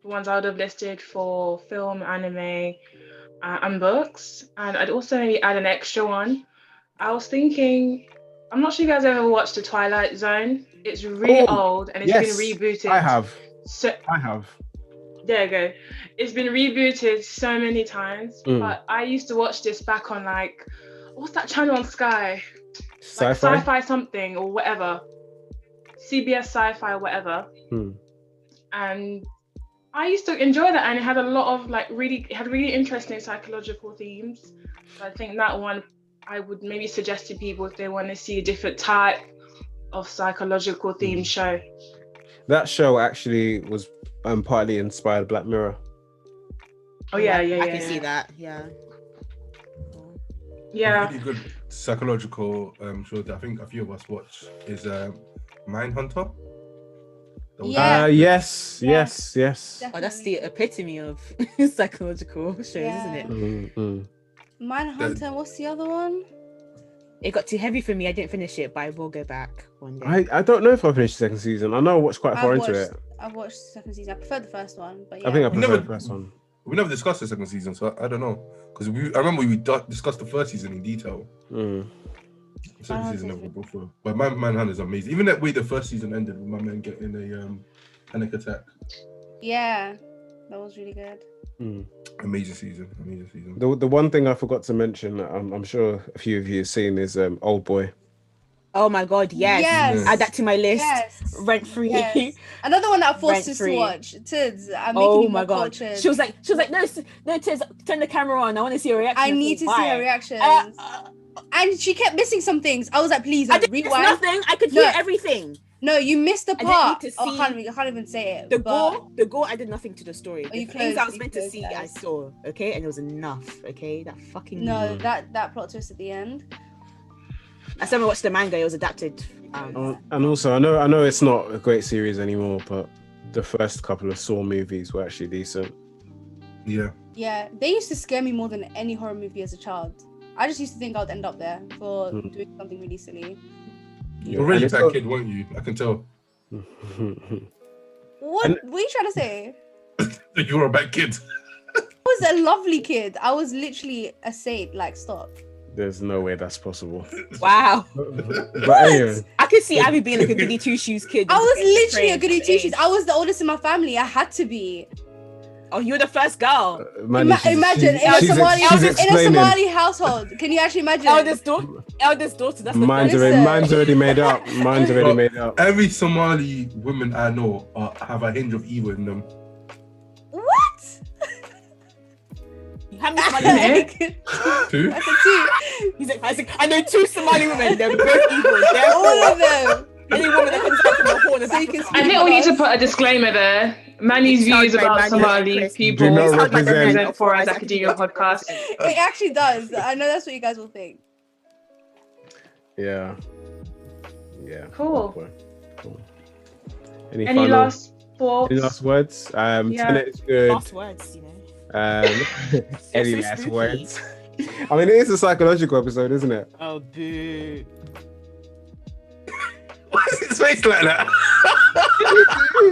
Speaker 1: the ones I would have listed for film, anime, and books. And I'd also maybe add an extra one. I was thinking, I'm not sure you guys ever watched The Twilight Zone. It's really old and it's been rebooted.
Speaker 3: I have.
Speaker 1: There you go. It's been rebooted so many times, but I used to watch this back on, like, what's that channel on Sky? Like Sci-Fi something or whatever. CBS Sci-Fi or whatever. And I used to enjoy that, and it had a lot of really interesting psychological themes. So I think that one I would maybe suggest to people if they want to see a different type of psychological themed show.
Speaker 3: That show actually was partly inspired Black Mirror.
Speaker 1: Oh yeah.
Speaker 2: I can see that. Yeah.
Speaker 5: Really good psychological show that I think a few of us watch is Mindhunter.
Speaker 3: Yes.
Speaker 4: Definitely.
Speaker 2: Oh, that's the epitome of psychological shows, isn't it?
Speaker 4: Mindhunter, what's the other one?
Speaker 2: It got too heavy for me. I didn't finish it, but I will go back one day.
Speaker 3: I don't know if I finished the second season. I know I watched quite far into it.
Speaker 4: I've watched the second season. I prefer the first one, but yeah.
Speaker 3: I think I prefer the first one.
Speaker 5: We never discussed the second season, so I don't know. Because I remember we discussed the first season in detail. The second season never go through. But Manhunt is amazing. Even that way the first season ended with my man getting a panic attack.
Speaker 4: Yeah, that was really good.
Speaker 5: Amazing season.
Speaker 3: The one thing I forgot to mention, I'm sure a few of you have seen, is Old Boy.
Speaker 2: Oh my god, yes. Add that to my list.
Speaker 4: Yes.
Speaker 2: Rent free.
Speaker 4: Yes. Another one that I forced us to watch. Tids, I'm making
Speaker 2: oh
Speaker 4: you
Speaker 2: my
Speaker 4: more
Speaker 2: god.
Speaker 4: cultured.
Speaker 2: She was like, no, Tids, turn the camera on. I want to see your reaction.
Speaker 4: I need to see her reactions. And she kept missing some things. I was like, please,
Speaker 2: I didn't
Speaker 4: rewind.
Speaker 2: miss nothing. I could hear everything.
Speaker 4: No, you missed the part.
Speaker 2: I didn't need to see
Speaker 4: I can't even say it.
Speaker 2: The gore, I did nothing to the story. The things I was meant to see, I
Speaker 4: guys?
Speaker 2: saw. Okay, and it was enough. Okay, that fucking
Speaker 4: that plot twist at the end.
Speaker 2: I still watched the manga. It was adapted.
Speaker 3: And also, I know it's not a great series anymore, but the first couple of Saw movies were actually decent.
Speaker 5: Yeah.
Speaker 4: Yeah, they used to scare me more than any horror movie as a child. I just used to think I would end up there for doing something really silly.
Speaker 5: You're a really bad kid, weren't you? I can tell.
Speaker 4: What are you trying to say?
Speaker 5: You were a bad kid.
Speaker 4: I was a lovely kid. I was literally a saint. Like, stop.
Speaker 3: There's no way that's possible.
Speaker 2: Wow.
Speaker 3: But anyway.
Speaker 2: I could see Abby being like a goody two shoes kid.
Speaker 4: I was literally a goody two shoes. I was the oldest in my family. I had to be.
Speaker 2: Oh, you were the first girl.
Speaker 3: Man,
Speaker 4: Imagine in a
Speaker 3: she's explaining.
Speaker 4: Somali household. Can you actually imagine?
Speaker 2: Eldest daughter. That's the
Speaker 3: Mine's
Speaker 2: first.
Speaker 3: already made up. Mine's already made up.
Speaker 5: Every Somali woman I know have a hinge of evil in them.
Speaker 4: What?
Speaker 2: How many Somali women?
Speaker 5: Two?
Speaker 4: That's a two.
Speaker 2: He's like, I know 2 Somali women. They're both evil.
Speaker 4: All of them.
Speaker 2: Any woman that comes out from the horn of
Speaker 4: So you can
Speaker 2: Africa.
Speaker 1: I think we need to put a disclaimer there. Manny's views about Somali people
Speaker 3: Do not
Speaker 1: don't
Speaker 3: represent
Speaker 1: for us academia podcast.
Speaker 4: It actually does. I know that's what you guys will think.
Speaker 3: Yeah.
Speaker 1: Cool.
Speaker 3: Cool. Any
Speaker 1: Any last thoughts?
Speaker 3: Any last words?
Speaker 1: Yeah.
Speaker 3: Tenet is good.
Speaker 2: Last words, you know.
Speaker 3: Any
Speaker 2: so
Speaker 3: last
Speaker 2: spooky.
Speaker 3: words? I mean, it is a psychological episode, isn't it?
Speaker 2: Oh, boo.
Speaker 5: Why is his face like that?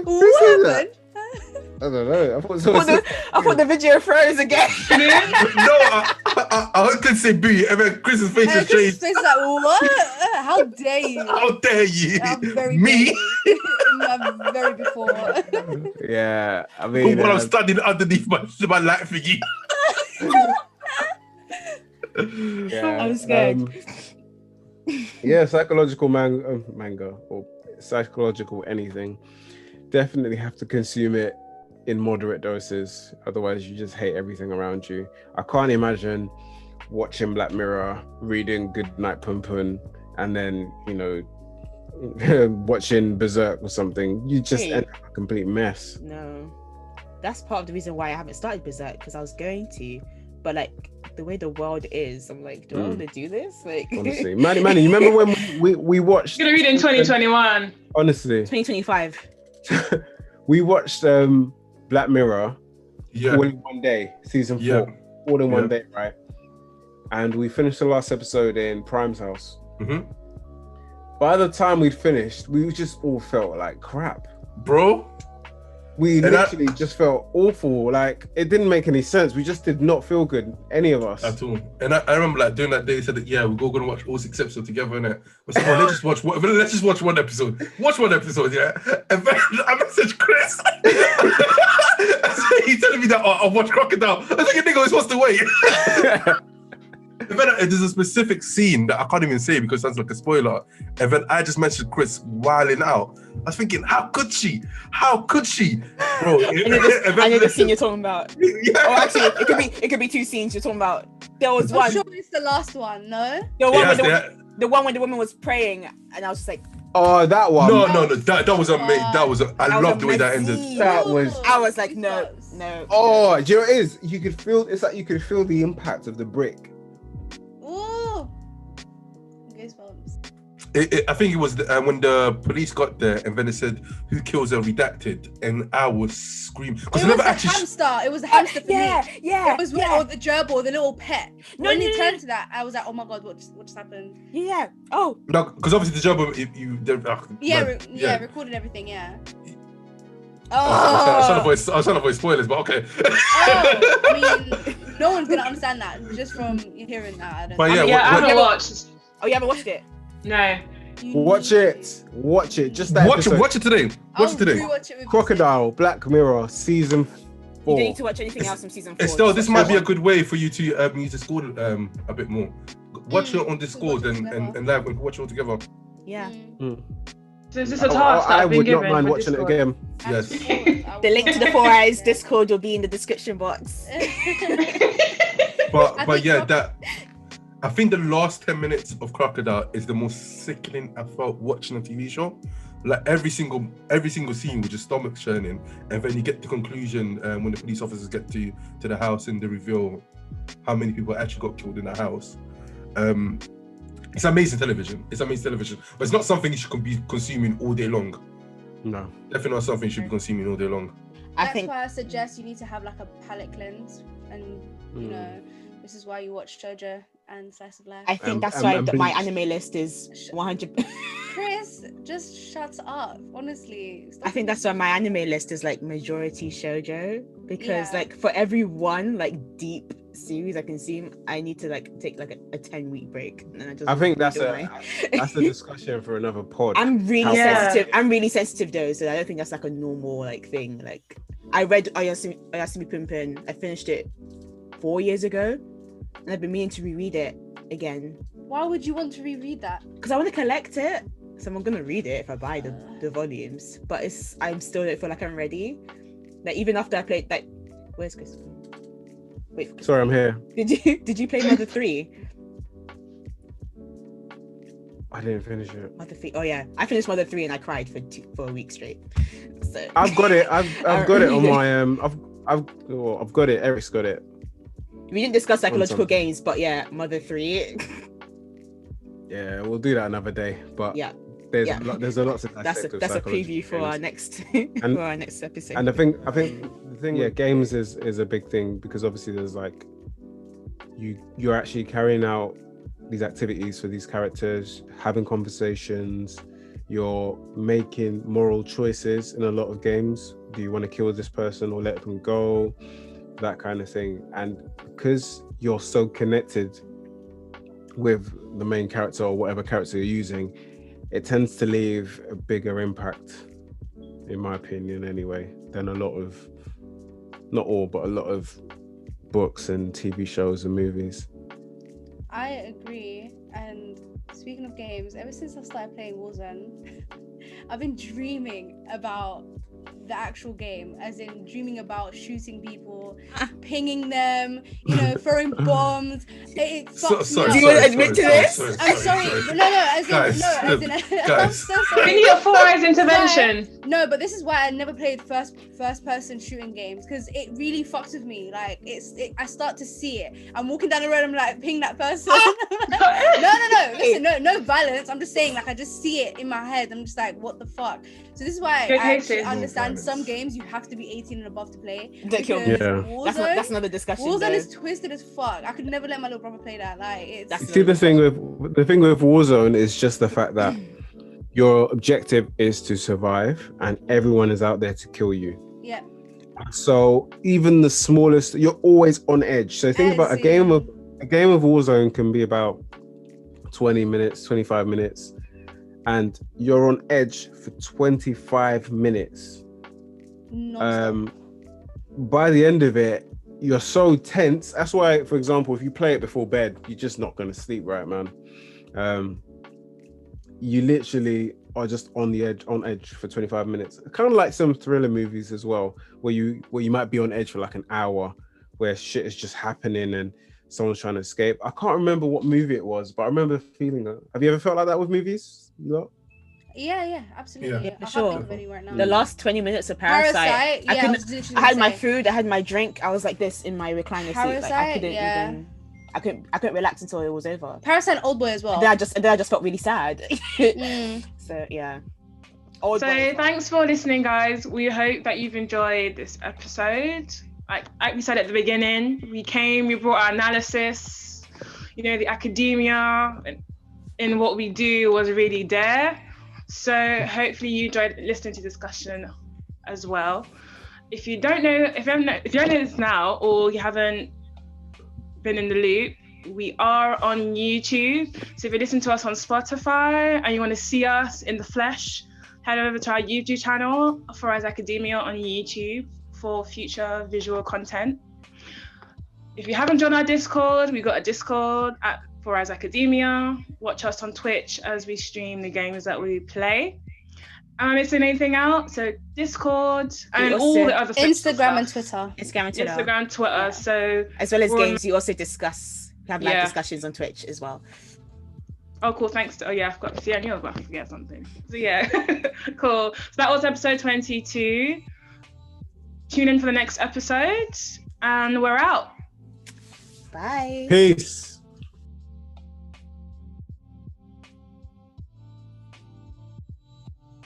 Speaker 4: What happened?
Speaker 3: I don't know.
Speaker 2: I thought the video froze again.
Speaker 5: No, I couldn't say boo, and then Chris's face has
Speaker 4: Chris's
Speaker 5: changed.
Speaker 4: face is like, what? How dare you?
Speaker 5: How dare you?
Speaker 4: I'm very
Speaker 5: Me?
Speaker 4: I'm very before.
Speaker 3: Yeah, I mean,
Speaker 5: While I'm standing underneath my light thingy.
Speaker 3: yeah,
Speaker 2: I'm scared.
Speaker 3: Yeah, psychological manga or psychological anything. Definitely have to consume it in moderate doses. Otherwise, you just hate everything around you. I can't imagine watching Black Mirror, reading Goodnight Pun Pun, and then, watching Berserk or something. You just end up a complete mess.
Speaker 2: No, that's part of the reason why I haven't started Berserk, because I was going to, but like the way the world is, I'm like, do I want to do this? Like,
Speaker 3: Honestly, Manny, you remember when we watched?
Speaker 1: You're gonna read in 2021.
Speaker 3: Honestly,
Speaker 2: 2025.
Speaker 3: we watched Black Mirror
Speaker 5: Yeah.
Speaker 3: all in one day, season 4,
Speaker 5: Yeah.
Speaker 3: all in one day, right? And we finished the last episode in Prime's house.
Speaker 5: Mm-hmm.
Speaker 3: By the time we'd finished, we just all felt like crap.
Speaker 5: Bro,
Speaker 3: We
Speaker 5: And
Speaker 3: literally just felt awful. Like, it didn't make any sense. We just did not feel good, any of us.
Speaker 5: at all. And I remember like during that day, they said that, yeah, we're all gonna watch all 6 episodes together, innit? I said, oh, let's just watch one episode. Watch one episode, yeah. And then I messaged Chris. He's telling me that I'll watch Crocodile. I was like, nigga, we're supposed to wait. And then there's a specific scene that I can't even say because it sounds like a spoiler. And then I just mentioned Chris wilding out. I was thinking, how could she? How could she? Bro,
Speaker 2: I know the scene you're talking about.
Speaker 5: Yeah.
Speaker 2: Oh, actually, it could be 2 scenes you're talking about. There was
Speaker 4: I'm
Speaker 2: one.
Speaker 4: sure it's the last one, no?
Speaker 2: The one,
Speaker 5: Yes,
Speaker 2: the one when the woman was praying, and I was just like,
Speaker 3: Oh, that one.
Speaker 5: No, that was amazing. I
Speaker 2: was
Speaker 5: love the way that ended.
Speaker 2: amazing.
Speaker 3: That was-
Speaker 2: I was like, no.
Speaker 3: Oh, do you know what it is? You could feel, it's like you could feel the impact of the brick.
Speaker 4: Ooh. Goosebumps.
Speaker 5: I think it was when the police got there and then it said, who kills her redacted? And I was screaming. Because
Speaker 4: It
Speaker 5: I
Speaker 4: was
Speaker 5: never
Speaker 4: the
Speaker 5: actually...
Speaker 4: hamster. It was the hamster for me.
Speaker 2: Yeah.
Speaker 4: It was or the gerbil, the little pet.
Speaker 2: No,
Speaker 4: when
Speaker 2: no,
Speaker 4: he
Speaker 2: no,
Speaker 4: turned to that, I was like, oh my god, what just happened?
Speaker 2: Yeah. Oh,
Speaker 5: No, because obviously the job of
Speaker 4: Recorded everything, yeah.
Speaker 5: I was trying to avoid spoilers, but okay.
Speaker 4: I mean, no one's gonna understand that just from hearing that. I don't
Speaker 5: But
Speaker 4: know.
Speaker 5: yeah,
Speaker 1: I haven't watched.
Speaker 2: you haven't watched it?
Speaker 1: No.
Speaker 3: Watch it. Just that
Speaker 5: Watch
Speaker 3: episode.
Speaker 5: it today. Watch it today.
Speaker 4: Rewatch it with
Speaker 3: Crocodile, Black Mirror, season 4.
Speaker 2: You don't need to watch anything else from season 4.
Speaker 5: Estelle, this might be a good way for you to use Discord a bit more. Watch it on Discord
Speaker 4: watch it
Speaker 5: and live. We can watch it all together.
Speaker 2: Yeah.
Speaker 1: So is this a task that
Speaker 3: I
Speaker 1: I've been
Speaker 3: would not
Speaker 1: given?
Speaker 3: mind
Speaker 1: for
Speaker 3: watching it
Speaker 1: Discord?
Speaker 3: again.
Speaker 5: Yes.
Speaker 2: The link to the 4 Eyes Discord will be in the description box.
Speaker 5: But yeah, I think the last 10 minutes of Crocodile is the most sickening I felt watching a TV show. Like every single scene with your stomach churning, and then you get the conclusion when the police officers get to the house and they reveal how many people actually got killed in the house. It's amazing television. But it's not something you should be consuming all day long.
Speaker 3: No.
Speaker 5: Definitely not something you should be consuming all day long.
Speaker 4: That's why I suggest you need to have like a palate cleanse, and you know, this is why you watch JoJo and Slice of Life.
Speaker 2: I think that's why my anime list is 100.
Speaker 4: Chris, just shut up. Honestly.
Speaker 2: I think that's why my anime list is like majority shoujo, because
Speaker 4: Yeah.
Speaker 2: like for every one like deep series I consume, I need to like take like a 10-week break, and then
Speaker 3: I think that's
Speaker 2: do
Speaker 3: a discussion for another pod.
Speaker 2: I'm really
Speaker 1: Yeah.
Speaker 2: sensitive. I'm really sensitive though, so I don't think that's like a normal like thing. Like I read Oyasumi Pimpin. I finished it 4 years ago, and I've been meaning to reread it again.
Speaker 4: Why would you want to reread that?
Speaker 2: Because I want to collect it, so I'm gonna read it if I buy the volumes. But I still don't feel like I'm ready. Like even after I played, like, where's Chris? Wait,
Speaker 3: Sorry, I'm here.
Speaker 2: Did you play Mother 3?
Speaker 3: I didn't finish it.
Speaker 2: Mother 3. Oh yeah, I finished Mother 3 and I cried for a week straight. So
Speaker 3: I've got it. I've got it on my I've got it. Eric's got it.
Speaker 2: We didn't discuss psychological games, but yeah, Mother 3.
Speaker 3: Yeah, we'll do that another day. But
Speaker 2: Yeah.
Speaker 3: there's
Speaker 2: Yeah.
Speaker 3: there's a lot to dissect with
Speaker 2: That's a preview
Speaker 3: psychological
Speaker 2: for our
Speaker 3: games.
Speaker 2: next
Speaker 3: And-
Speaker 2: for our next episode.
Speaker 3: And I think the thing, yeah, games is a big thing because obviously there's like you're actually carrying out these activities for these characters, having conversations, you're making moral choices in a lot of games. Do you want to kill this person or let them go? That kind of thing. And because you're so connected with the main character or whatever character you're using, it tends to leave a bigger impact, in my opinion anyway, than a lot of, not all, but a lot of books and TV shows and movies.
Speaker 4: I agree. And speaking of games, ever since I started playing Warzone, I've been dreaming about the actual game, as in dreaming about shooting people, pinging them, throwing bombs. It fucks me up.
Speaker 2: Do you want to admit to this?
Speaker 4: I'm sorry. No, as in, I'm so sorry.
Speaker 1: We need a Four-Eyes intervention.
Speaker 4: No, but this is why I never played first person shooting games, because it really fucks with me. Like I start to see it. I'm walking down the road, I'm like, ping that person. No. Listen, no violence. I'm just saying, like, I just see it in my head. I'm just like, what the fuck? So this is why I actually understand some games you have to be 18 and above to play.
Speaker 2: Don't kill me.
Speaker 3: Yeah.
Speaker 4: Warzone,
Speaker 2: That's another discussion.
Speaker 4: Warzone
Speaker 2: though.
Speaker 4: is twisted as fuck. I could never let my little brother play that. Like, it's
Speaker 2: That's
Speaker 3: See, the thing with Warzone is just the fact that your objective is to survive and everyone is out there to kill you.
Speaker 4: yeah.
Speaker 3: So even the smallest, you're always on edge. So think about a game of Warzone can be about 20 minutes, 25 minutes, and you're on edge for 25 minutes.
Speaker 4: Non-stop.
Speaker 3: By the end of it, you're so tense. That's why, for example, if you play it before bed, you're just not going to sleep right, man. You literally are just on edge for 25 minutes. Kind of like some thriller movies as well, where you might be on edge for like an hour, where shit is just happening and someone's trying to escape. I can't remember what movie it was, but I remember feeling that. Have you ever felt like that with movies? You lot?
Speaker 4: Yeah, absolutely.
Speaker 2: Yeah, for
Speaker 4: I can't
Speaker 2: sure.
Speaker 4: think of any right now.
Speaker 2: The last 20 minutes of Parasite,
Speaker 4: yeah,
Speaker 2: I
Speaker 4: was literally
Speaker 2: had
Speaker 4: gonna
Speaker 2: my
Speaker 4: say.
Speaker 2: food, I had my drink, I was like this in my recliner seat. Like, I
Speaker 4: Parasite,
Speaker 2: couldn't I couldn't relax until it was over.
Speaker 4: Parasite and Oldboy as well.
Speaker 2: And then I just felt really sad. So yeah.
Speaker 1: So thanks for listening, guys. We hope that you've enjoyed this episode. Like we said at the beginning, we brought our analysis, the academia in what we do was really there. So hopefully you enjoyed listening to discussion as well. If you don't know this now, or you haven't been in the loop, we are on YouTube. So if you listen to us on Spotify and you want to see us in the flesh, head over to our YouTube channel, Four-Eyes Academia on YouTube, for future visual content. If you haven't joined our Discord, we've got a Discord at Four-Eyes Academia. Watch us on Twitch as we stream the games that we play. Am I missing anything out? So Discord and all the other
Speaker 4: Instagram and Twitter.
Speaker 2: Instagram,
Speaker 1: Twitter. So
Speaker 2: as well as games, you also have live discussions on Twitch as well.
Speaker 1: Oh, cool. Thanks. I forgot. See, I knew I was about to forget something. So yeah, cool. So that was episode 22. Tune in for the next episode, and we're out.
Speaker 2: Bye.
Speaker 3: Peace.